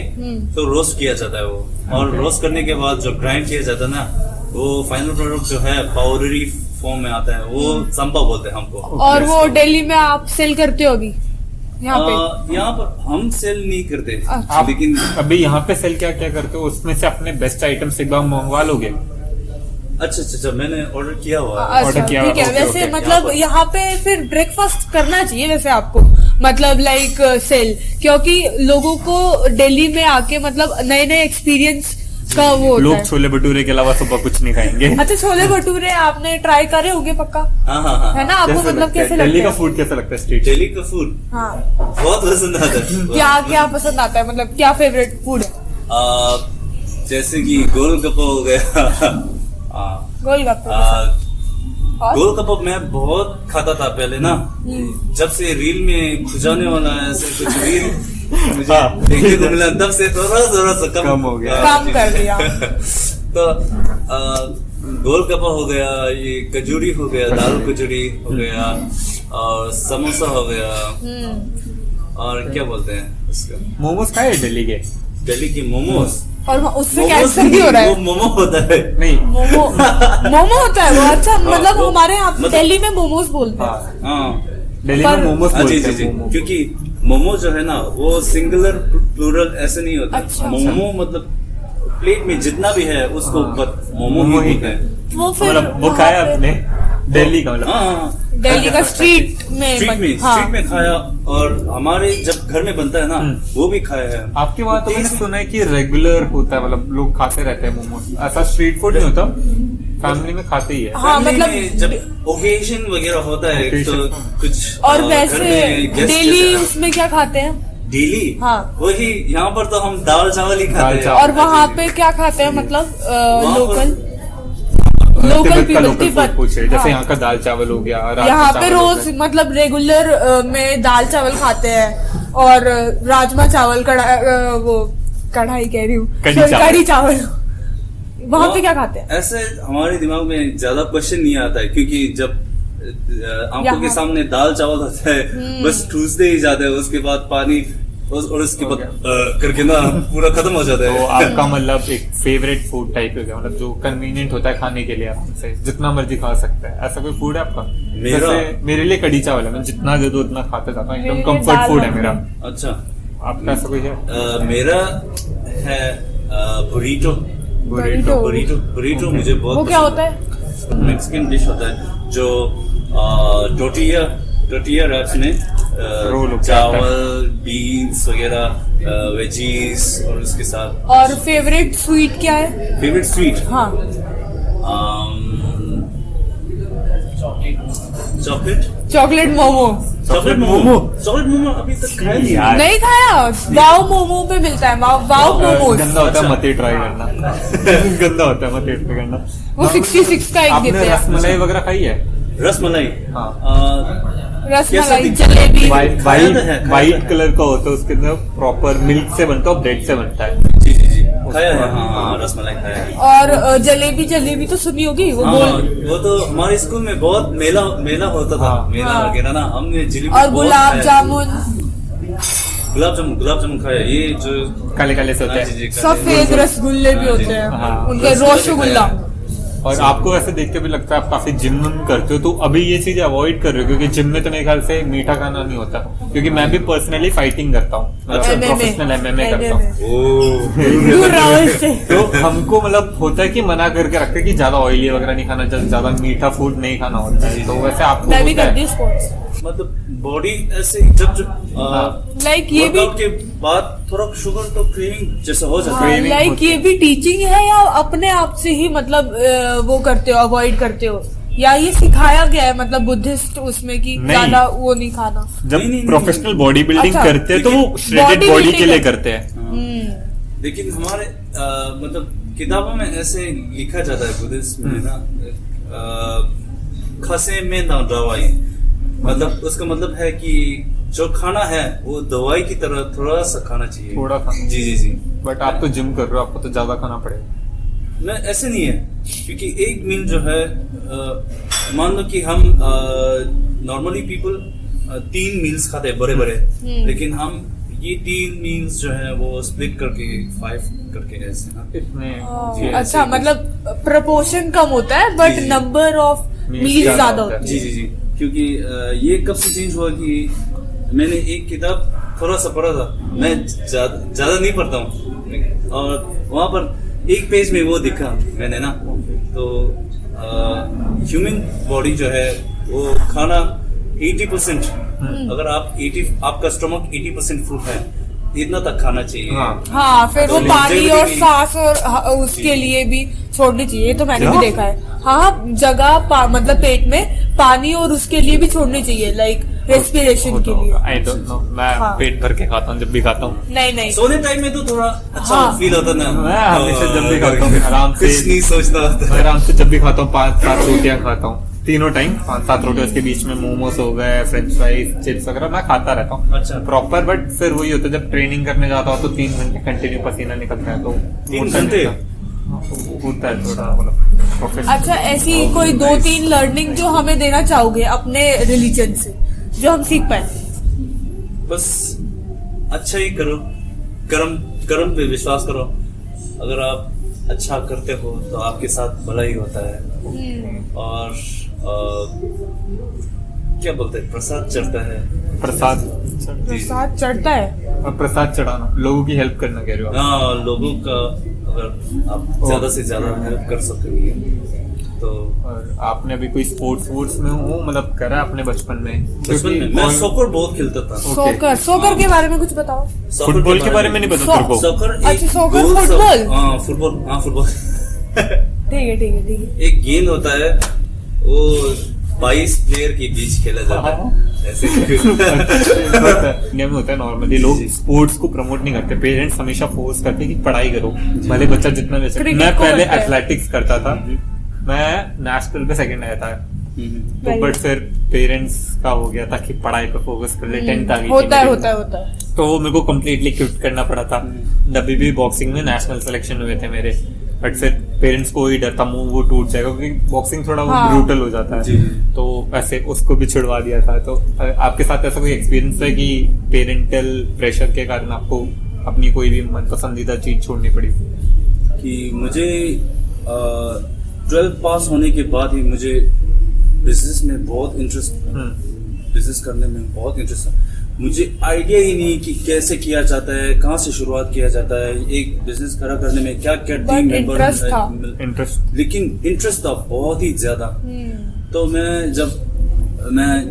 तो रोस्ट किया जाता है वो, और रोस्ट करने के बाद जो ग्राइंड किया जाता है ना, वो फाइनल प्रोडक्ट जो है पाउडरी फॉर्म में आता है, वो संपा बोलते हैं हमको। और वो दिल्ली में आप सेल करते हो अभी यहाँ पे? यहाँ पर हम सेल नहीं करते, अच्छा। लेकिन अभी यहाँ पे सेल क्या क्या करते हो, उसमें से अपने बेस्ट आइटम्स एक बार मंगवा लोगे? अच्छा, मैंने ऑर्डर किया हुआ है। अच्छा, ऑर्डर किया ठीक है। ओके, वैसे ओके। मतलब यहाँ पे फिर ब्रेकफास्ट करना चाहिए वैसे आपको, मतलब लाइक सेल, क्योंकि लोगों को दिल्ली में आके मतलब नए नए एक्सपीरियंस का वो होता लोग है। छोले भटूरे के अलावा सुबह कुछ नहीं खाएंगे। अच्छा, छोले भटूरे आपने ट्राई करे होंगे पक्का, हाँ। है ना? आपको मतलब कैसे लगता दिल्ली का है? फूड कैसा लगता है? स्ट्रीट दिल्ली का फूड हाँ, बहुत पसंद आता है। क्या क्या पसंद आता है, मतलब क्या फेवरेट फूड है? जैसे कि गोलगप्पा हो गया। गोलगप्पे और गोलगप्पा मैं बहुत खाता था पहले ना, जब से रील में खुजाने वाला ऐसे कुछ रील मुझे देखने को मिला, तब से थोड़ा सा कम हो गया। काम कर दिया। तो गोलगप्पा हो गया, ये कचौड़ी हो गया, दाल कचौड़ी हो गया, और समोसा हो गया, और क्या बोलते हैं उसका, मोमोज खाए दिल्ली के? दिल्ली की मोमोज। और उससे कैंसर भी हो रहा है? वो मोमो होता है, नहीं, मोमो होता है वो? अच्छा, मतलब वो- हमारे यहाँ मतलब- दिल्ली में मोमोज बोलते हैं। हाँ दिल्ली पर- में मोमोज हाँ, जी बोलते जी हैं। जी, मोमो। क्योंकि मोमो जो है ना वो सिंगुलर प्लूरल ऐसे नहीं होता। अच्छा। मोमो मतलब प्लेट में जितना भी है उसको हाँ। बस मोमो मोमो ही ही बोलते हैं। वो फिर मतलब वो वहाँ खाया पे- आपने दिल्ली का मतलब हाँ, दिल्ली का स्ट्रीट में स्ट्रीट में खाया, और हमारे जब घर में बनता है ना वो भी खाया है। आपके वहाँ तो मैंने टेस्ट- सुना है कि रेगुलर होता है, मतलब लोग खाते रहते हैं मोमोज, ऐसा स्ट्रीट फूड नहीं होता, फैमिली में खाते ही है। हाँ, फैमिली मतलब- में जब ओकेजन वगैरह होता है तो Occasion, कुछ और घर वैसे में guest डेली जैसे- उसमें क्या खाते हैं? डेली हाँ। वही यहाँ पर तो हम दाल चावल ही खाते दाल हैं। चावल। और वहाँ पे क्या खाते हैं, मतलब वहाँ पर- लोकल तिब्बत का पीपल लोकल फूड तिब्बत पूछे, जैसे हाँ। यहाँ का दाल चावल हो गया, राजमा यहाँ पे चावल हो रोज गया। मतलब रेगुलर में दाल चावल खाते हैं, और राजमा चावल वो कढ़ाई कह रही हूँ, कढ़ी Sorry, चावल। कढ़ी चावल। वहाँ पे क्या खाते हैं? ऐसे हमारे दिमाग में ज्यादा क्वेश्चन नहीं आता है, क्योंकि जब आंखों यहाँ- के सामने दाल चावल होता है बस ठूसते ही जाते हैं, उसके बाद पानी और उसके हो बाद गया। करके ना पूरा खत्म हो जाता तो है। आपका मतलब एक फेवरेट फूड टाइप हो गया, मतलब जो कन्वीनियंट होता है खाने के लिए, आराम से जितना मर्जी खा सकता है, ऐसा कोई फूड है आपका? मेरा- जैसे मेरे लिए कढ़ी चावल है, मैं जितना दे दो उतना खाते जाता हूँ, एकदम मेरे कंफर्ट दाल फूड है मखनी। मेरा। अच्छा, आपका ऐसा कोई है? मेरा है बुरीटो। Burrito। बुरीटो मुझे बहुत वो क्या पसंद होता है? मैक्सिकन डिश होता है जो टोटिया रैप्स में रोल होता है। चावल, बीन्स वगैरह, वेजीज और उसके साथ। और फेवरेट स्वीट क्या है? फेवरेट स्वीट हाँ, chocolate chocolate momo. Chocolate momo. Chocolate momo अभी तक खाया नहीं है। यार। नहीं खाया? वाव मोमो पे मिलता है, वाव मोमोज। गंदा होता है, अच्छा। मत ही ट्राई करना। गंदा होता है, मत ही ट्राई करना। वो 66 का एक आपने देते हैं। रसमलाई वगैरह खाई है? रसमलाई। हाँ। रसमलाई, कैसा दिखता है? जलेबी। वाइट खाया तो है, खाया तो वाइट है। कलर का होता है, उसके अंदर प्रॉपर मिल्क से बनता है और ब्रेड से बनता है। जी जी जी खाया है। हाँ, रसमलाई खाया है। और जलेबी तो सुनी होगी, वो हाँ, गोल। वो तो हमारे स्कूल में बहुत मेला होता था। हाँ। मेला हाँ। वगैरह ना, हमने जलेबी और बहुत गुलाब खाया। जामुन, गुलाब जामुन खाया। ये जो काले काले से होते हाँ, जी, हैं। जी, सफेद काले- रसगुल्ले भी हाँ, जी। होते हैं, हाँ। उनके रसगुल्ले भी रसगुल्ला। खाया। और आपको ऐसे देख के भी लगता है आप काफी जिम करते हो, तो अभी ये चीजें अवॉइड कर रहे हो, क्योंकि जिम में तो मेरे ख्याल से मीठा खाना नहीं होता, क्योंकि मैं भी पर्सनली फाइटिंग करता हूँ, अच्छा, प्रोफेशनल एमएमए करता हूँ। ओह दूर रहो इससे। तो हमको मतलब होता है कि मना करके रखते हैं कि ज्यादा ऑयली वगैरह नहीं खाना, ज्यादा मीठा फूड नहीं खाना होता है, तो वैसे आपको मैं भी होता करती है? हूँ स्पोर्ट्स। मतलब बॉडी ऐसे जब लाइक ये भी वर्कआउट के बाद थोड़ा शुगर तो क्रेविंग जैसा हो जाता है। craving लाइक होती ये है। भी टीचिंग है, या अपने आप से ही मतलब वो करते हो, अवॉइड करते हो, या ये सिखाया गया है मतलब बुद्धिस्ट उसमें कि नहीं। ज्यादा वो नहीं खाना? जब नहीं। प्रोफेशनल बॉडी बिल्डिंग अच्छा, करते हैं तो वो क्योंकि श्रेडेड body बॉडी building के लिए है। करते हैं। हम्म। लेकिन हमारे मतलब किताबों में ऐसे लिखा जाता है बुद्धिज्म में ना, खसे में ना दवाई, मतलब उसका मतलब है कि जो खाना है वो दवाई की तरह थोड़ा सा खाना चाहिए। थोड़ा खाना। जी जी जी। बट आप तो जिम कर रहे हो, आपको तो ज्यादा खाना पड़ेगा। नहीं, ऐसे नहीं है, क्योंकि एक मील जो है मान लो कि हम नॉर्मली पीपल 3 मील्स खाते हैं बड़े बड़े, लेकिन हम ये 3 मील्स जो है वो स्प्लिट करके 5 करके ऐसे ना। इतने जी, अच्छा, ऐसे- मतलब प्रपोर्शन कम होता है बट जी, जी। नंबर ऑफ Meals मील ज्यादा ज्यादा होता है। होती जी है। जी जी, क्योंकि ये कब से चेंज हुआ कि मैंने एक किताब थोड़ा सा पढ़ा था, मैं ज्यादा नहीं पढ़ता हूँ, और वहां पर एक पेज में वो दिखा मैंने ना, तो ह्यूमन बॉडी जो है वो खाना 80%, अगर आपका स्टमक 80% फुल है, इतना तक खाना चाहिए। हाँ। हाँ, फिर वो तो पानी longevity और भी- सांस और उसके लिए भी छोड़नी चाहिए, ये तो मैंने क्या? भी देखा है। हाँ, जगह मतलब पेट में पानी और उसके लिए भी छोड़नी चाहिए, लाइक रेस्पिरेशन के लिए। आई डोंट नो, मैं हाँ। पेट भर के खाता हूँ जब भी खाता हूँ। नहीं नहीं, सोने टाइम में तो थोड़ा अच्छा हाँ। फील होता ना। मैं हमेशा जब भी खाता हूँ आराम से, कुछ नहीं सोचता होता। मैं आराम से जब भी खाता हूँ 5-7 रोटियां खाता हूँ, तीनों टाइम 5-7 रोटियां, उसके बीच में मोमोस हो गए, फ्रेंच फ्राइज, चिप्स वगैरह मैं खाता रहता हूँ अच्छा। प्रॉपर। बट फिर वही होता है जब ट्रेनिंग करने जाता हूँ तो 3 घंटे कंटिन्यू पसीना निकलता है, तो 3 होता नहीं घंटे? था। हाँ, तो होता है थोड़ा मतलब प्रोफेशनल। अच्छा, ऐसी कोई 2-3 लर्निंग जो हमें देना चाहोगे अपने रिलीजन से, जो हम सीख पाए? बस अच्छा ही करो, कर्म पे विश्वास करो। अगर आप अच्छा करते हो तो आपके साथ भला ही होता है, और क्या बोलते हैं, प्रसाद चढ़ता है। प्रसाद प्रसाद चढ़ता है? और प्रसाद चढ़ाना, लोगों की हेल्प करना कह रहे हो आप? हाँ, लोगों का अगर आप ज्यादा से ज्यादा हेल्प कर सकेंगे तो। और आपने अभी कोई स्पोर्ट्स में हो मतलब करा अपने बचपन में? बचपन में मैं सॉकर बहुत खेलता था। सॉकर के बारे में कुछ बताओ। फुटबॉल के बारे में नहीं पता तेरे को? सॉकर अच्छा, सॉकर फुटबॉल? हाँ फुटबॉल ठीक है। एक गेंद होता है, वो 22 प्लेयर के बीच खेला जाता है ऐसे। इंडिया में होता है नॉर्मली लोग स्पोर्ट्स को प्रमोट नहीं करते, पेरेंट्स हमेशा फोर्स करते हैं कि पढ़ाई करो, भले बच्चा जितना ले सके। मैं पहले एथलेटिक्स करता था, मैं नेशनल पे सेकंड आया था, तो बट फिर पेरेंट्स का हो गया था कि पढ़ाई पे फोकस कर ले, 10th आ गई होता है तो वो मेरे को कम्प्लीटली क्विट करना पड़ा था। तभी भी बॉक्सिंग में नेशनल सिलेक्शन हुए थे मेरे, बट फिर पेरेंट्स को ही डर था मुंह वो टूट जाएगा क्योंकि बॉक्सिंग थोड़ा वो ब्रूटल हो जाता है, तो ऐसे उसको भी छुड़वा दिया था। तो आपके साथ ऐसा कोई एक्सपीरियंस है कि पेरेंटल प्रेशर के कारण आपको अपनी कोई भी मन पसंदीदा चीज छोड़नी पड़ी? कि मुझे 12th पास होने के बाद ही मुझे बिजनेस में बहुत इंटरेस्ट, बिजनेस करने में बहुत इंटरेस्ट था। मुझे आइडिया ही नहीं कि कैसे किया जाता है, कहाँ से शुरुआत किया जाता है, एक बिजनेस खड़ा करने में क्या क्या टीम मेंबर, इंटरेस्ट, लेकिन इंटरेस्ट था बहुत ही ज्यादा। तो मैं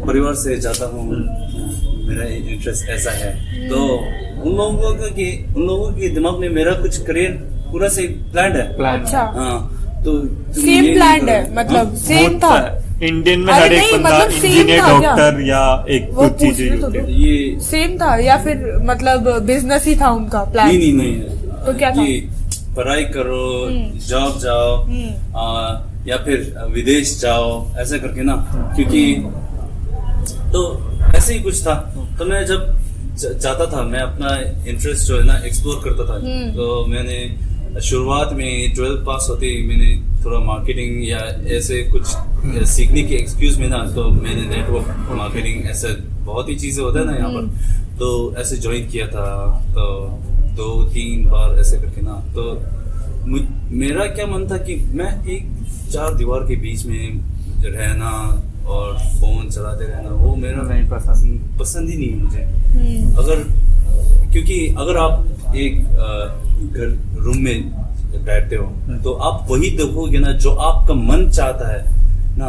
परिवार से जाता हूँ, मेरा इंटरेस्ट ऐसा है, तो उन लोगों के दिमाग में मेरा कुछ करियर पूरा से प्लान है। अच्छा, हाँ, तो सेम प्लान है, मतलब सेम था। इंडियन में हर एक बंदा इंजीनियर, डॉक्टर या एक कुछ चीजें ये सेम था या फिर मतलब बिजनेस ही था उनका प्लान? नहीं तो क्या था? पढ़ाई करो, जॉब जाओ, या फिर विदेश जाओ, ऐसे करके ना, क्योंकि तो ऐसे ही कुछ था। तो मैं जब जाता था, मैं अपना इंटरेस्ट जो है ना एक्सप्लोर करता था। तो मैंने शुरुआत में 12th पास होते ही मैंने थोड़ा मार्केटिंग या ऐसे कुछ सीखने के एक्सक्यूज में ना, तो मैंने नेटवर्क मार्केटिंग ऐसे बहुत ही चीजें होता है ना यहाँ पर, तो ऐसे ज्वाइन किया था। तो 2-3 बार ऐसे करके ना, तो मेरा क्या मन था कि मैं एक 4 दीवार के बीच में रहना और फोन चलाते रहना, वो मेरा नहीं पसंद ही नहीं है मुझे। क्योंकि अगर आप एक घर रूम में बैठते हो तो आप वही देखोगे ना जो आपका मन चाहता है ना,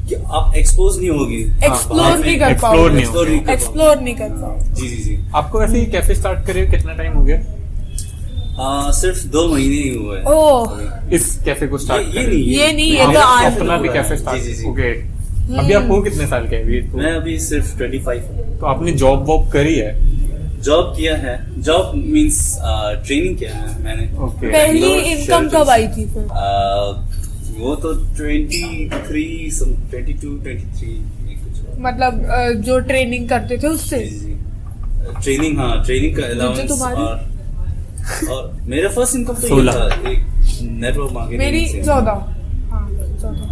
कि आप एक्सपोज नहीं होगी, एक्सप्लोर नहीं कर पाओगे। जी। आपको वैसे ही कैफे स्टार्ट करे कितना टाइम हो गया? सिर्फ 2 महीने ही हुए। ओह, इस कैफे को स्टार्ट ये नहीं ये तो आज अपना भी कैफे स्टार्ट। जी। ओके, अभी आप हो कितने साल के अभी? मैं अभी सिर्फ 25 हूँ। तो आपने जॉब वॉब करी है? जॉब किया है, जॉब मींस ट्रेनिंग किया है मैंने। ओके, पहली इनकम कब आई थी फिर? वो तो 22-23 कुछ। मतलब जो ट्रेनिंग करते थे उससे? ट्रेनिंग का अलाउंस। और मेरा फर्स्ट इनकम तो ये था, एक नेटवर्क मार्केटिंग। मेरी 14।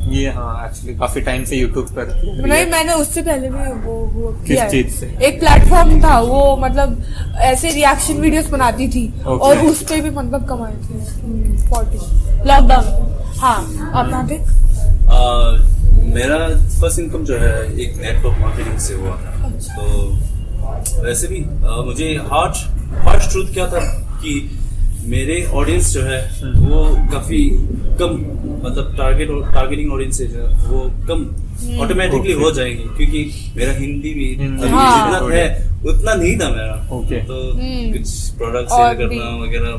ये एक्चुअली काफी टाइम से यूट्यूब पर नहीं, मैंने उससे पहले भी वो किया है। चीज से? एक प्लेटफॉर्म था वो, मतलब ऐसे रिएक्शन वीडियोस बनाती थी और उस पे भी मतलब कमाए थे 40 लॉकडाउन। हाँ, आप कहाँ थे? मेरा फर्स्ट इनकम जो है एक नेटवर्क मार्केटिंग से हुआ। तो वैसे भी मुझे हार्श ट्रूथ क्या था कि मेरे ऑडियंस जो है वो काफी कम, मतलब टारगेटिंग ऑडियंस है जो वो कम ऑटोमेटिकली हो जाएगी, क्योंकि मेरा हिंदी भी जितना है उतना नहीं था मेरा। तो कुछ प्रोडक्ट सेल करना वगैरह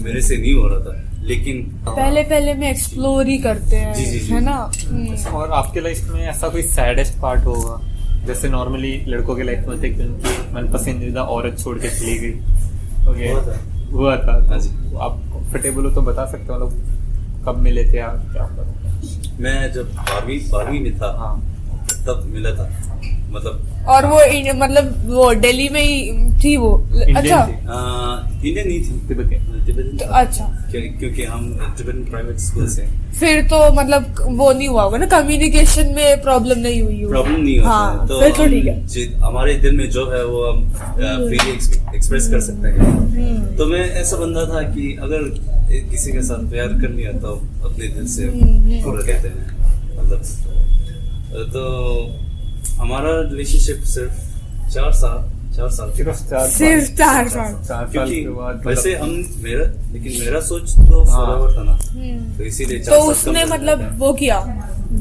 मेरे से नहीं हो रहा था, लेकिन पहले में एक्सप्लोर ही करते हैं। जी। है ना। और आपके लाइफ में ऐसा कोई सैडेस्ट पार्ट होगा, जैसे नॉर्मली लड़कों के लाइफ में होते कि उनकी मन पसंदीदा औरत छोड़ के चली गई? हुआ था। आप कंफर्टेबल हो तो बता सकते हो, लोग कब मिले थे आप? क्या मैं जब 12वीं में था, तब मिला था, मतलब। और वो दिल्ली में ही थी वो? अच्छा, इंडियन नहीं थी, तिब्बतन। अच्छा, क्योंकि हम तिब्बतन प्राइवेट स्कूल से। फिर तो मतलब वो नहीं हुआ होगा ना, कम्युनिकेशन में प्रॉब्लम नहीं हुई होगी? प्रॉब्लम नहीं होता है, तो फिर तो ठीक है। हमारे दिल में जो है वो हम फ्रीली एक्सप्रेस कर सकते हैं। तो मैं ऐसा बंदा था कि अगर किसी के साथ प्यार कर लिया तो अपने दिल से पूरा कहते हैं, मतलब। तो हमारा रिलेशनशिप सिर्फ 4 साल 4 साल सिर्फ 4 सिर्फ 4 साल। 4 साल क्योंकि के बाद वैसे हम मेरा सोच तो फॉरएवर था ना, तो इसीलिए 4 तो साल उसने कम मतलब रहता है। वो किया,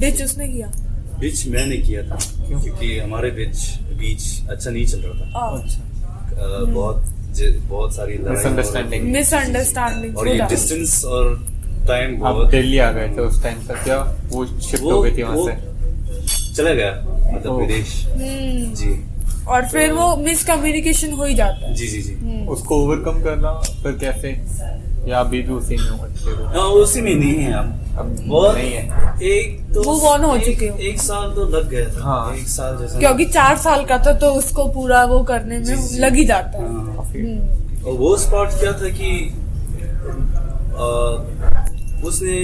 डिच उसने किया। बीच मैंने किया था क्योंकि हमारे बीच अच्छा नहीं चल रहा था। अच्छा बहुत सारी लड़ाई मिसअंडरस्टैंडिंग। मिसअंडरस्टैंडिंग और ये डिस्टेंस और टाइम आप बहुत दिल्ली आ गए थे उस टाइम तक, क्या वो शिफ्ट हो गई थी वहां से? चला गया मतलब ओह। विदेश। जी और फिर वो मिसकम्युनिकेशन हो ही जाता है। जी जी जी। उसको ओवरकम करना फिर कैसे, या अभी भी उसी में हो अच्छे हो? हाँ उसी में नहीं है अब अब बहुत नहीं है। एक तो Move on हो चुके हो। एक साल तो लग गया था। हाँ। 1 साल जैसा क्योंकि 4 साल का था तो उसको पूरा वो करने में जी, जी। लग ही जाता है। हाँ। काफी और वो स्पॉट क्या था कि उसने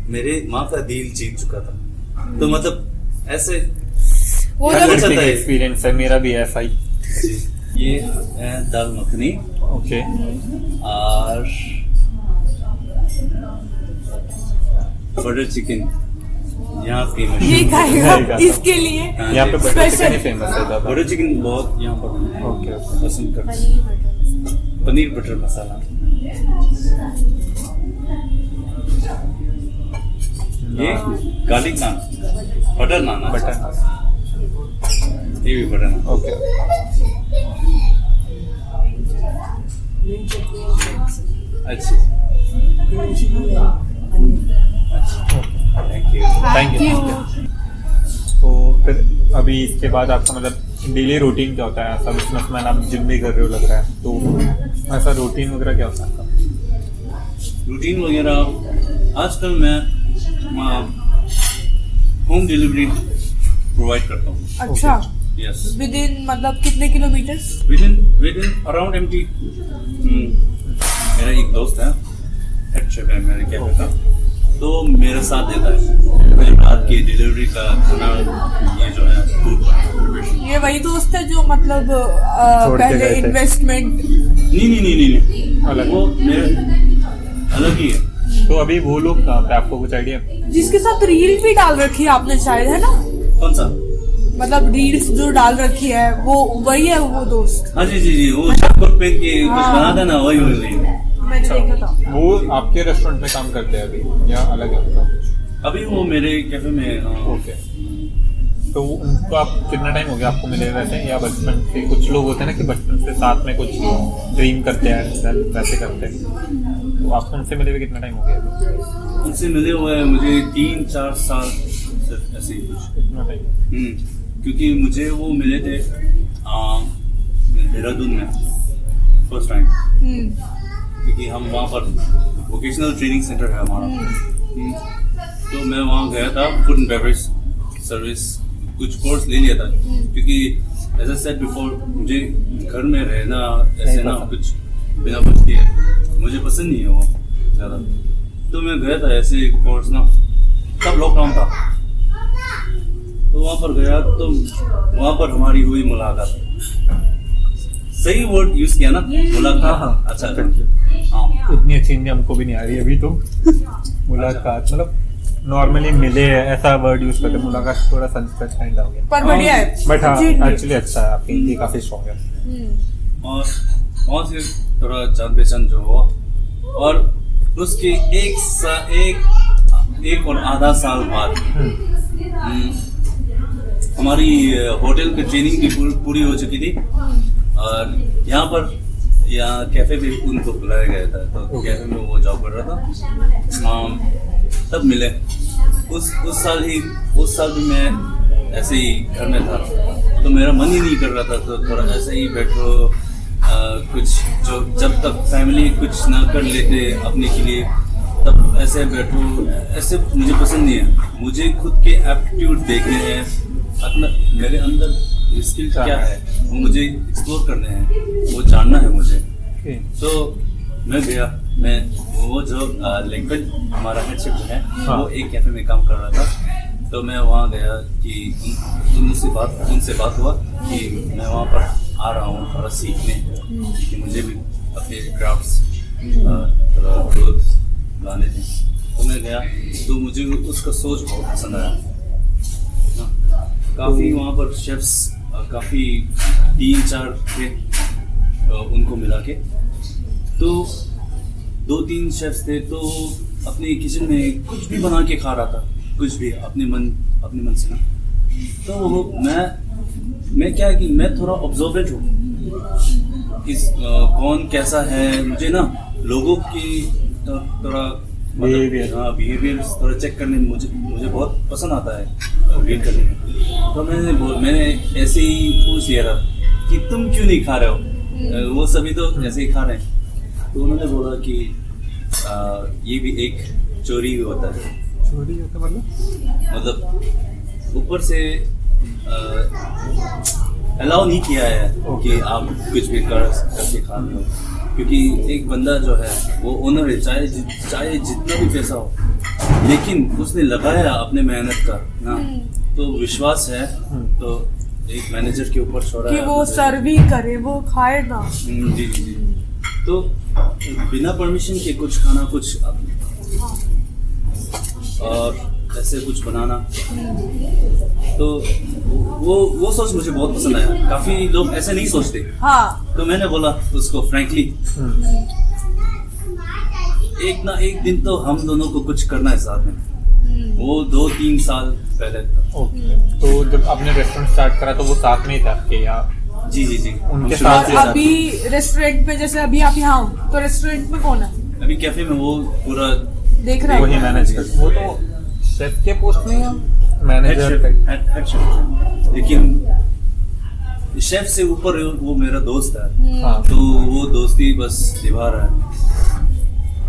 मेरे माँ का दिल जीत चुका था, तो मतलब ऐसे वो क्या जब कर सकता है? एक्सपीरियंस है, मेरा भी ऐसा ही। जी। ये है दाल मखनी ओके। और बटर चिकन यहाँ फेमस ये है। खाएगा खाएगा। इसके लिए हाँ, यहाँ पे बटर Special। चिकन ही फेमस है ज्यादा। बटर चिकन बहुत यहाँ पर ओके ओके। पसंद करते हैं। पनीर बटर मसाला। ये गार्लिक नान, बटर नान। बटर ये भी बटर नान। ओके। अच्छी। Thank you. Thank you. तो फिर अभी इसके बाद आपका मतलब डेली रूटीन क्या होता है? ऐसा बिजनेसमैन आप जिम भी कर रहे हो लग रहा है, तो ऐसा रूटीन वगैरह क्या होता है आपका? रूटीन वगैरह आजकल मैं होम डिलीवरी प्रोवाइड करता हूँ। अच्छा यस, विद इन मतलब कितने किलोमीटर? Within around MT. मेरा एक दोस्त है, हेड शेफ है मेरे कैफे का, तो मेरे साथ देता है मुझे रात की डिलीवरी का खाना, ये जो है फूड प्रिपरेशन। ये वही दोस्त है जो मतलब छोड़ के पहले गए थे। नहीं इन्वेस्टमेंट अलग। वो मेरे अलग ही है। तो अभी वो लोग कहाँ पे, आपको कुछ आइडिया? जिसके साथ रील भी डाल रखी है आपने शायद, है ना? कौन सा? मतलब रील्स जो डाल रखी है वो वही है वो दोस्त? हाँ जी जी जी, वो शॉर्ट पहन के कुछ हाँ। बनाता ना, वही वही। मैंने देखा था। वो आपके रेस्टोरेंट में काम करते हैं अभी या अलग है उनका? अभी वो मेरे कैफे में ओके। तो उनको आप कितना टाइम हो गया आपको मिले वैसे, या बचपन से? कुछ लोग होते हैं ना कि बचपन से साथ में कुछ ड्रीम करते हैं then वैसे करते हैं, तो आपको उनसे मिले हुए कितना टाइम हो गया अभी? उनसे मिले हुए हैं मुझे 3-4 साल सिर्फ ऐसे ही कुछ। कितना टाइम? क्योंकि मुझे वो मिले थे देहरादून में फर्स्ट टाइम, क्योंकि हम वहाँ पर वोकेशनल ट्रेनिंग सेंटर है हमारा। तो मैं वहाँ गया था, फूड एंड बेवरेज सर्विस कुछ कोर्स ले लिया था, क्योंकि एज आई सेड बिफोर मुझे घर में रहना ऐसे ना कुछ बिना कुछ किए मुझे पसंद नहीं है वो ज़्यादा। तो मैं गया था ऐसे कोर्स ना, तब लॉकडाउन था, तो वहाँ पर गया तो वहाँ पर हमारी हुई मुलाकात। सही वर्ड यूज किया ना, मुलाकात। अच्छा हाँ, उतनी अच्छी हिंदी हमको भी नहीं आ रही अभी तो। मुलाकात मतलब नॉर्मली मिले हैं ऐसा वर्ड यूज करते हैं, मुलाकात थोड़ा संस्कृत काइंड हो गया, पर बढ़िया है। बट हाँ जी, जी। एक्चुअली अच्छा है, आपकी हिंदी काफी स्ट्रॉन्ग है। और वहाँ से थोड़ा जान पहचान जो हुआ, और उसके एक और आधा साल बाद हमारी होटल की ट्रेनिंग भी पूरी हो चुकी थी, और यहाँ कैफे पे उनको बुलाया गया था, तो कैफे में वो जॉब कर रहा था। तब मिले। उस साल भी मैं ऐसे ही घर में था, तो मेरा मन ही नहीं कर रहा था, तो थोड़ा ऐसे ही बैठो, कुछ जो जब तक फैमिली कुछ ना कर लेते अपने के लिए, तब ऐसे बैठो, ऐसे मुझे पसंद नहीं है। मुझे खुद के एप्टीट्यूड देखने हैं, अपना मेरे अंदर स्किल क्या है वो मुझे एक्सप्लोर करने हैं, वो जानना है मुझे। तो मैं गया, मैं वो जो लैंग्वेज हमारा हेडसेट जो है वो एक कैफे में काम कर रहा था, तो मैं वहाँ गया कि उनसे बात हुआ कि मैं वहाँ पर आ रहा हूँ थोड़ा सीखने, कि मुझे भी अपने क्राफ्ट्स थोड़ा ग्रोथ लाने थे। तो मैं गया, तो मुझे उसका सोच बहुत पसंद आया। काफ़ी वहाँ पर शेफ्स काफ़ी 3-4 थे उनको मिला के। तो 2-3 शेफ्स थे, तो अपने किचन में कुछ भी बना के खा रहा था, कुछ भी अपने मन से ना। तो वो मैं क्या है कि मैं थोड़ा ऑब्जर्वेंट हूँ कि कौन कैसा है। मुझे ना लोगों की थोड़ा बिहेवियर थोड़ा चेक करने में मुझे बहुत पसंद आता है, रीड करने में। तो मैंने ऐसे ही पूछ लिया था कि तुम क्यों नहीं खा रहे हो, वो सभी तो ऐसे ही खा रहे हैं। तो उन्होंने बोला कि ये भी एक चोरी होता है। चोरी होता मतलब ऊपर से अलाउ नहीं किया है कि आप कुछ भी करके खा रहे हो, क्योंकि एक बंदा जो है वो ओनर है, चाहे जितना भी पैसा हो, लेकिन उसने लगाया अपने मेहनत का ना, तो विश्वास है। तो एक मैनेजर के ऊपर छोड़ा कि है वो सर्व ही करे, वो खाए ना। जी। तो बिना परमिशन के कुछ खाना, कुछ और ऐसे कुछ बनाना, तो वो सोच मुझे बहुत पसंद आया। काफी लोग ऐसे नहीं सोचते। हाँ। तो मैंने बोला उसको फ्रैंकली, एक ना एक दिन तो हम दोनों को कुछ करना है साथ में। वो 2-3 साल पहले था। ओके। तो जब आपने रेस्टोरेंट स्टार्ट करा तो वो साथ में ही था आपके, या? जी उनके हम साथ शुरुआत और से अभी रेस्टोरेंट में, जैसे अभी आप यहाँ हो, तो रेस्टोरेंट में कौन है? अभी कैफे में वो पूरा देख रहा वही है? मैनेज करते। वो तो शेफ के पोस्ट में या हेड मैनेजर? शेफ, लेकिन शेफ से ऊपर वो मेरा दोस्त है। हाँ। तो वो दोस्ती बस निभा रहा है।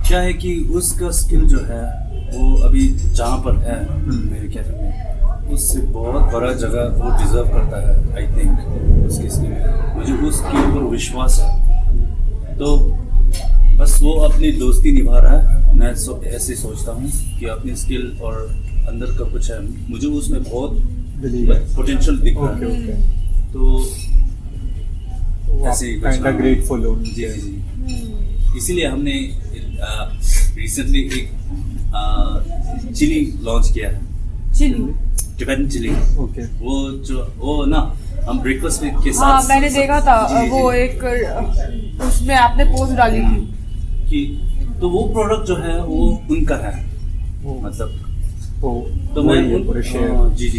क्या है कि उसका स्किल जो है वो अभी जहाँ पर है मेरे कैफे में, उससे बहुत बड़ा जगह वो डिजर्व करता है। आई थिंक उसकी स्किल, मुझे उसके ऊपर विश्वास है। तो बस वो अपनी दोस्ती निभा रहा है। मैं ऐसे सोचता हूँ कि अपनी स्किल और अंदर का कुछ है, मुझे उसमें बहुत पोटेंशियल दिख रहा है। ओके। तो ऐसे ही कुछ। काइंडा ग्रेटफुल हो। जी। इसीलिए हमने रिसेंटली एक चिली लॉन्च किया है, चिली। Tibetan chilli. ओके। वो ना हम ब्रेकफास्ट के साथ। हाँ, मैंने देखा था। जी। वो एक उसमें आपने पोस्ट डाली थी कि तो वो प्रोडक्ट जो है वो उनका है, मतलब तो मैं पूरे शेयर। जी।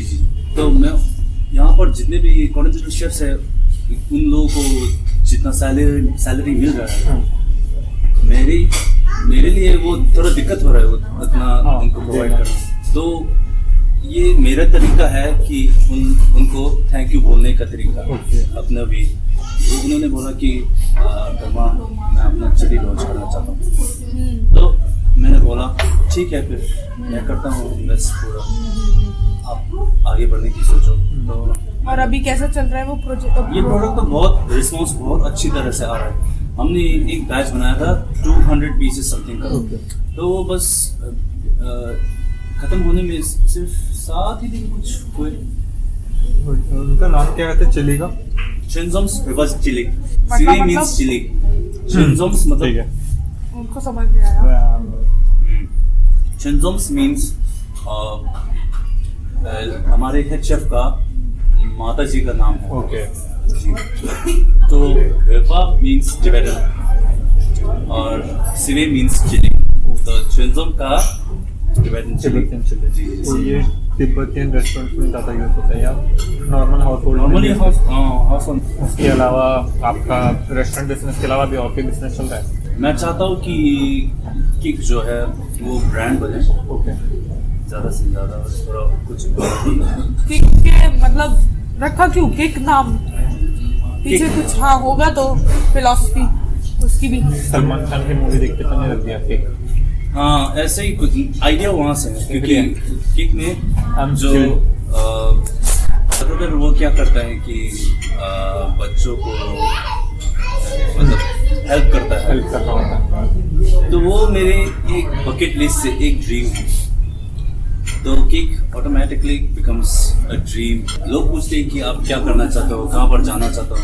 तो मैं यहाँ पर जितने भी कॉन्टिनेंटल शेफ्स है, उन लोगों को जितना सैलरी मिल रहा है, मेरे लिए वो थोड़ा दिक्कत हो रहा है उतना उनको प्रोवाइड करना। तो ये मेरा तरीका है कि उनको थैंक यू बोलने का तरीका। अपना भी तो उन्होंने बोला कि कर्मा, मैं अपना चिली लॉन्च करना चाहता हूँ। तो मैंने बोला ठीक है, फिर मैं करता हूँ इन्वेस्ट पूरा, आप आगे बढ़ने की सोचो। तो और अभी कैसा चल रहा है वो प्रोजेक्ट? ये प्रोडक्ट तो बहुत रिस्पॉन्स बहुत अच्छी तरह से आ रहा है। हमने एक बैच बनाया था 200 पीसेस समथिंग का। तो वो बस खत्म होने में सिर्फ 7 ही दिन कुछ हुए। उनका नाम क्या कहते हैं चिली का? शेनजोम्स reverse chilli. Chilli means chilli. शेनजोम्स मतलब उनको समझ नहीं आया। शेनजोम्स मींस हमारे हेड शेफ का माता जी का नाम है। ओके। तो वेपा मींस टिबेटन और सिवे मींस चिली। तो शेनजोम का टिबेटन चिली। जी। तो ये तिब्बतियन रेस्टोरेंट में ज़्यादा यूज होता है या normal house hold? Normally house. उसके अलावा आपका रेस्टोरेंट बिजनेस के अलावा भी और कोई बिजनेस चल रहा है? मैं चाहता हूँ कि किक जो है वो ब्रांड बने। ओके। ज़्यादा से ज़्यादा थोड़ा कुछ किक के मतलब रखा क्यों किक नाम? पीछे कुछ हाँ होगा तो फिलॉसफी उसकी भी। सलमान खान की मूवी देखते तो नहीं लग गया केक? हाँ, ऐसे ही कुछ आइडिया वहाँ से है, क्योंकि किक में जो ज़्यादातर वो क्या करता है कि बच्चों को मतलब हेल्प करता है। हेल्प कर रहा होता तो वो मेरे एक बकेट लिस्ट से एक ड्रीम है। तो kick automatically becomes a dream. लोग पूछते हैं कि आप क्या करना चाहते हो, कहाँ पर जाना चाहते हो।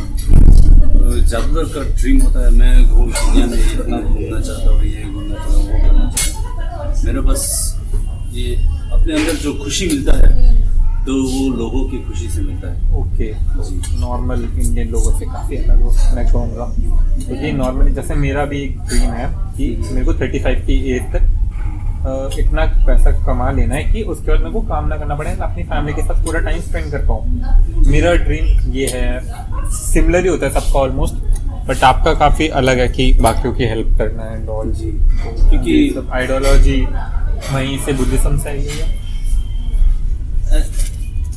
तो ज़्यादातर का ड्रीम होता है मैं दुनिया में इतना घूमना चाहता हूँ, ये घूमना चाहता हूँ, वो करना चाहता हूँ। मेरा बस ये अपने अंदर जो खुशी मिलता है तो वो लोगों की खुशी से मिलता है। ओके, जी। नॉर्मल इंडियन लोगों से काफ़ी अलग हो मैं कहूँगा, क्योंकि नॉर्मली जैसे मेरा भी एक ड्रीम है कि मेरे को 35 की एज तक इतना पैसा कमा लेना है कि उसके बाद मेरे को काम ना करना पड़े, अपनी फैमिली के साथ पूरा टाइम स्पेंड कर पाऊँ। मेरा ड्रीम ये है। सिमिलर ही होता है सबका ऑलमोस्ट, बट आपका काफ़ी अलग है कि बाकियों की हेल्प करना है एंड ऑल। जी। क्योंकि सब आइडियोलॉजी वहीं से बुद्धिज्म से आई है।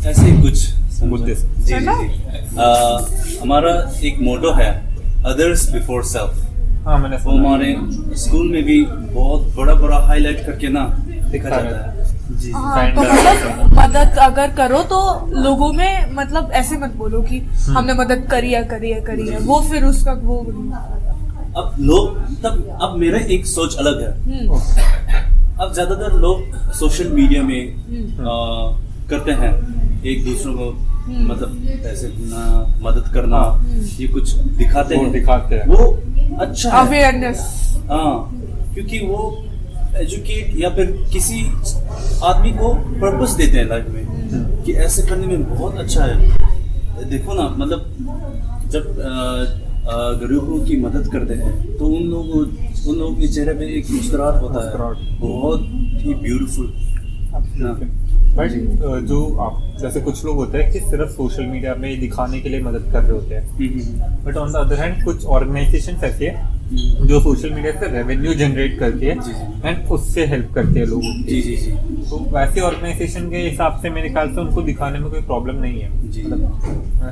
ऐसे ही कुछ समझो। बुद्धिज्म। जी है जी ना? जी। हमारा एक मोटो है अदर्स बिफोर सेल्फ। हाँ, मैंने वो सुना। हमारे स्कूल में भी बहुत बड़ा बड़ा हाईलाइट करके ना देखा जाता है। जी हाँ, तो Kind of- मतलब मदद अगर करो तो लोगों में मतलब ऐसे मत बोलो कि हमने मदद करी है वो फिर उसका वो अब लोग तब अब मेरा एक सोच अलग है। अब ज्यादातर लोग सोशल मीडिया में करते हैं एक दूसरों को मतलब पैसे देना, मदद करना, ये कुछ दिखाते वो हैं। दिखाते हैं। वो अच्छा है। अवेयरनेस। हाँ, क्योंकि वो एजुकेट या फिर किसी आदमी को पर्पस देते हैं लाइफ में कि ऐसे करने में बहुत अच्छा है। देखो ना, मतलब जब गरीबों की मदद करते हैं तो उन लोगों के चेहरे पे एक मुस्कुराहट होता है, बहुत ही ब्यूटीफुल। बट जो आप जैसे कुछ लोग होते हैं कि सिर्फ सोशल मीडिया में दिखाने के लिए मदद कर रहे होते हैं, but on the other hand कुछ ऑर्गेनाइजेशन ऐसी है जो सोशल मीडिया से रेवेन्यू जनरेट करती है जी, जी। एंड उससे हेल्प करती है लोगों जी की। जी जी तो वैसे ऑर्गेनाइजेशन के हिसाब से मेरे ख्याल से उनको दिखाने में कोई प्रॉब्लम नहीं है। जी। मतलब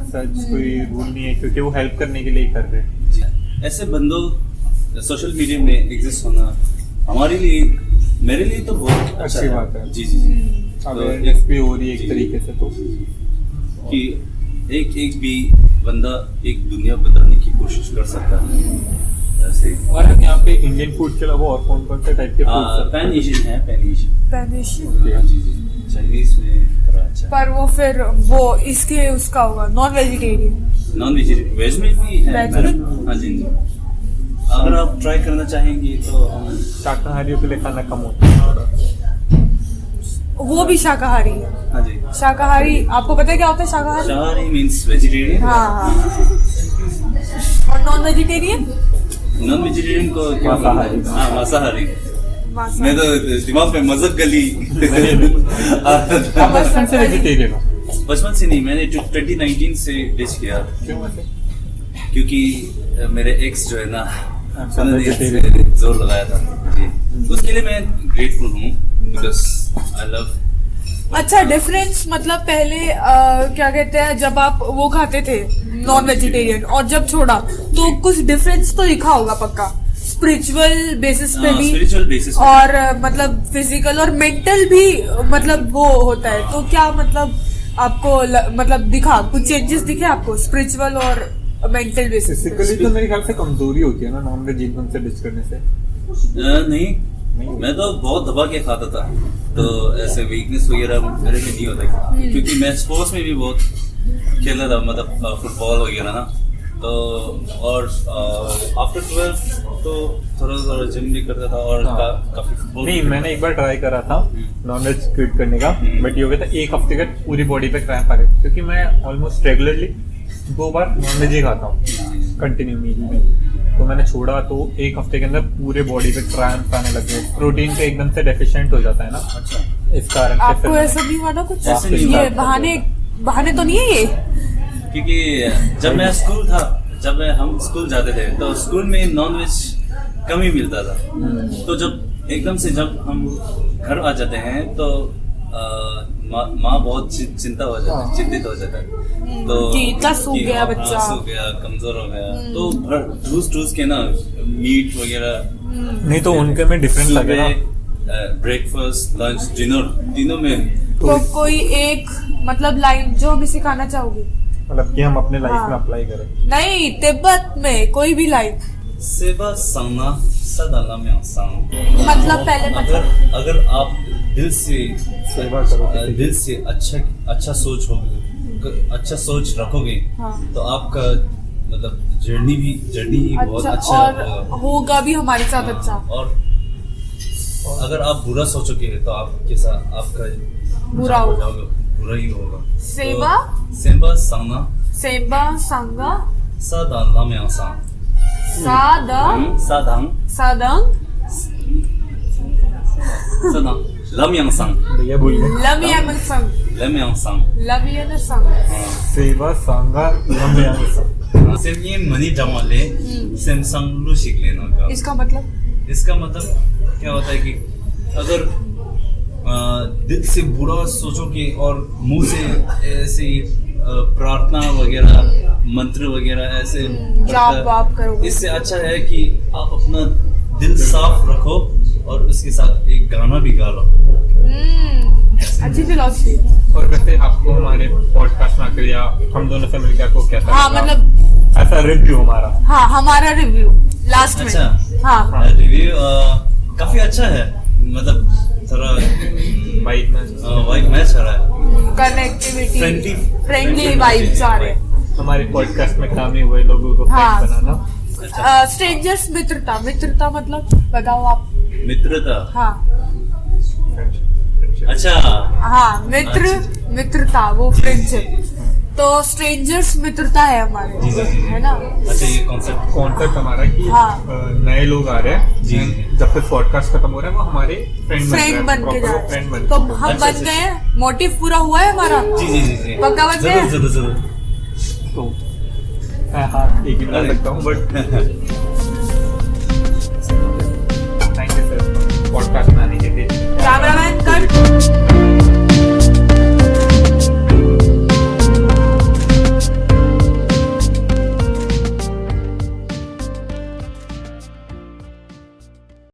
सच कोई रूल नहीं है, क्योंकि वो हेल्प करने के लिए ही कर रहे हैं। जी। ऐसे बंदों सोशल मीडिया में एग्जिस्ट होना हमारे लिए, मेरे लिए तो बहुत अच्छा अच्छी बात है। जी जी जी। अवेयरनेस भी हो रही है एक तरीके से, तो कि एक भी बंदा एक दुनिया बताने की कोशिश कर सकता है ऐसे। और यहाँ पे इंडियन फूड के अलावा और कौन से टाइप के फूड? पैन एशियन है, पैन एशियन। जी जी। चाइनीज में थोड़ा अच्छा। पर वो फिर वो इसके उसका होगा non vegetarian. Non vegetarian, veg में भी है। वेज में? हाँ जी जी। अगर आप ट्राई करना चाहेंगे तो हम शाकाहारियों के लिए खाना कम होता है थोड़ा। वो भी शाकाहारी है। हाँ जी। शाकाहारी आपको पता है क्या होता है शाकाहारी? शाकाहारी मीन्स वेजिटेरियन। हाँ। और नॉन वेजिटेरियन? नॉन वेजिटेरियन को क्या मांसाहारी। हाँ, मांसाहारी। मैं तो दिमाग में मजक गली। बचपन से वेजिटेरियन हो? बचपन से नहीं, मैंने 2019 से डिश किया, क्यों वैसे? क्योंकि मेरे एक्स जो है ना अच्छा, उन्होंने vegetarian। इस पे जोर लगाया था जी। उसके लिए मैं ग्रेटफुल हूँ बिकॉज आई लव। अच्छा, डिफरेंस मतलब पहले क्या कहते हैं जब आप वो खाते थे नॉन वेजिटेरियन और जब छोड़ा तो कुछ डिफरेंस तो दिखा होगा पक्का, स्पिरिचुअल बेसिस पे भी स्पिरिचुअल बेसिस और मतलब फिजिकल और मेंटल भी मतलब वो होता है। तो क्या मतलब आपको मतलब दिखा कुछ चेंजेस दिखे आपको स्पिरिचुअल और मेंटल बेसिस? फिजिकली तो मेरे ख्याल से कमजोरी होती है ना नॉन वेजिटेरियन से डिश करने से। नहीं, मैं तो बहुत दबा के खाता था, तो ऐसे वीकनेस वगैरह मेरे में नहीं होता, क्योंकि मैं स्पोर्ट्स में भी बहुत खेला था, मतलब फुटबॉल वगैरह ना। तो और आफ्टर 12 तो थोड़ा जिम भी करता था और हाँ। काफी फुटबॉल। नहीं, मैंने एक बार ट्राई करा था नॉन वेज क्विट करने का, बट ये हो गया था एक हफ्ते का पूरी बॉडी पे क्रैम्प आ गए, क्योंकि मैं ऑलमोस्ट रेगुलरली 2 बार नॉन वेज ही खाता हूँ कंटिन्यू मील में। तो मैंने छोड़ा तो एक हफ्ते के अंदर पूरे बॉडी पे क्रैम्प आने लग गए, प्रोटीन का एकदम से डेफिशिएंट हो जाता है ना, अच्छा। इस कारण से आपको फिर ऐसा नहीं हुआ ना कुछ? ऐसे नहीं ये हुआ। बहाने तो नहीं है ये? क्योंकि जब मैं स्कूल था, जब हम स्कूल जाते थे तो स्कूल में नॉन वेज कम ही मिलता था। तो जब एकदम से जब हम घर आ जाते हैं तो माँ बहुत चिंता हो जाता है, चिंतित हो जाता है। तो कि इतना सूख कि गया हाँ, बच्चा। सूख गया, कमजोर हो गया, तो ठूस के ना मीट वगैरह। नहीं तो उनके में डिफरेंस लगे ना। ब्रेकफास्ट, लंच, डिनर तीनों में तो कोई एक मतलब लाइन जो हमें सिखाना चाहोगे? मतलब कि हम अपने लाइफ हाँ। में अप्लाई करें। नहीं, तिब्बत में कोई भी लाइन सेवा संगना सदाला में आसान। मतलब पहले अगर आप दिल से सेवा करो किसी की। दिल से अच्छा सोच होगे, अच्छा सोच रखोगे, हाँ। तो आपका मतलब जर्नी ही बहुत अच्छा और होगा भी हमारे साथ अच्छा। और अगर आप बुरा सोचोगे तो आपके साथ आपका बुरा होगा। जाओगे। पूरा ही होगा। सेवा सेम्बा सांगना सेबा सांगा सादान लाम्यांग सांग सादंग सादांग सादंग सादांग लाम्यांग सांग भैया बोलिए लमियन संग लाम्यांग सांग लमियन संग सेवा सांगा लम्यांग सांग सेम ये मनी जमाले सेम संग लू सीख लेना का। इसका मतलब इसका मतलब क्या होता है कि अगर दिल से बुरा सोचोगे और मुंह से ऐसे ही, प्रार्थना वगैरह मंत्र वगैरह ऐसे जाप वाप करोगे। इससे अच्छा है कि आप अपना दिल साफ रखो और उसके साथ एक गाना भी गा लो। अच्छी फिलॉसफी। और वैसे आपको हमारे पॉडकास्ट में आकर या हम दोनों से मिलकर आपको कैसा हाँ लगा? मतलब ऐसा रिव्यू हमारा हाँ हमारा रिव्यू लास्ट में। अच्छा हाँ रिव्यू काफी अच्छा है, मतलब थोड़ा बाइक में वाइब मैच आ रहा है। कनेक्टिविटी Friendly फ्रेंडली वाइब्स आ रहे हैं। हमारे पॉडकास्ट में कामयाब हुए लोगों को हाँ। फ्रेंड बनाना। स्ट्रेंजर्स मित्रता मित्रता मतलब बताओ आप। मित्रता हाँ Friendship. अच्छा हाँ मित्रता वो फ्रेंडशिप। तो स्ट्रेंजर्स मित्रता है हमारे, जी, जी, जी। है ना। अच्छा ये कॉन्सेप्ट कॉन्सेप्ट हमारा कि हाँ। नए लोग आ रहे हैं जी। जब तक पॉडकास्ट खत्म हो रहा है वो हमारे फ्रेंड फ्रेंड बन के जा फ्रेंड रहे बन हैं। तो हम अच्छा, बन अच्छा। गए हैं, मोटिव पूरा हुआ है हमारा। जी जी जी जी पक्का बन गए? जरूर जरूर जरूर तो मैं हाथ एक ही मिला सकता हूँ बट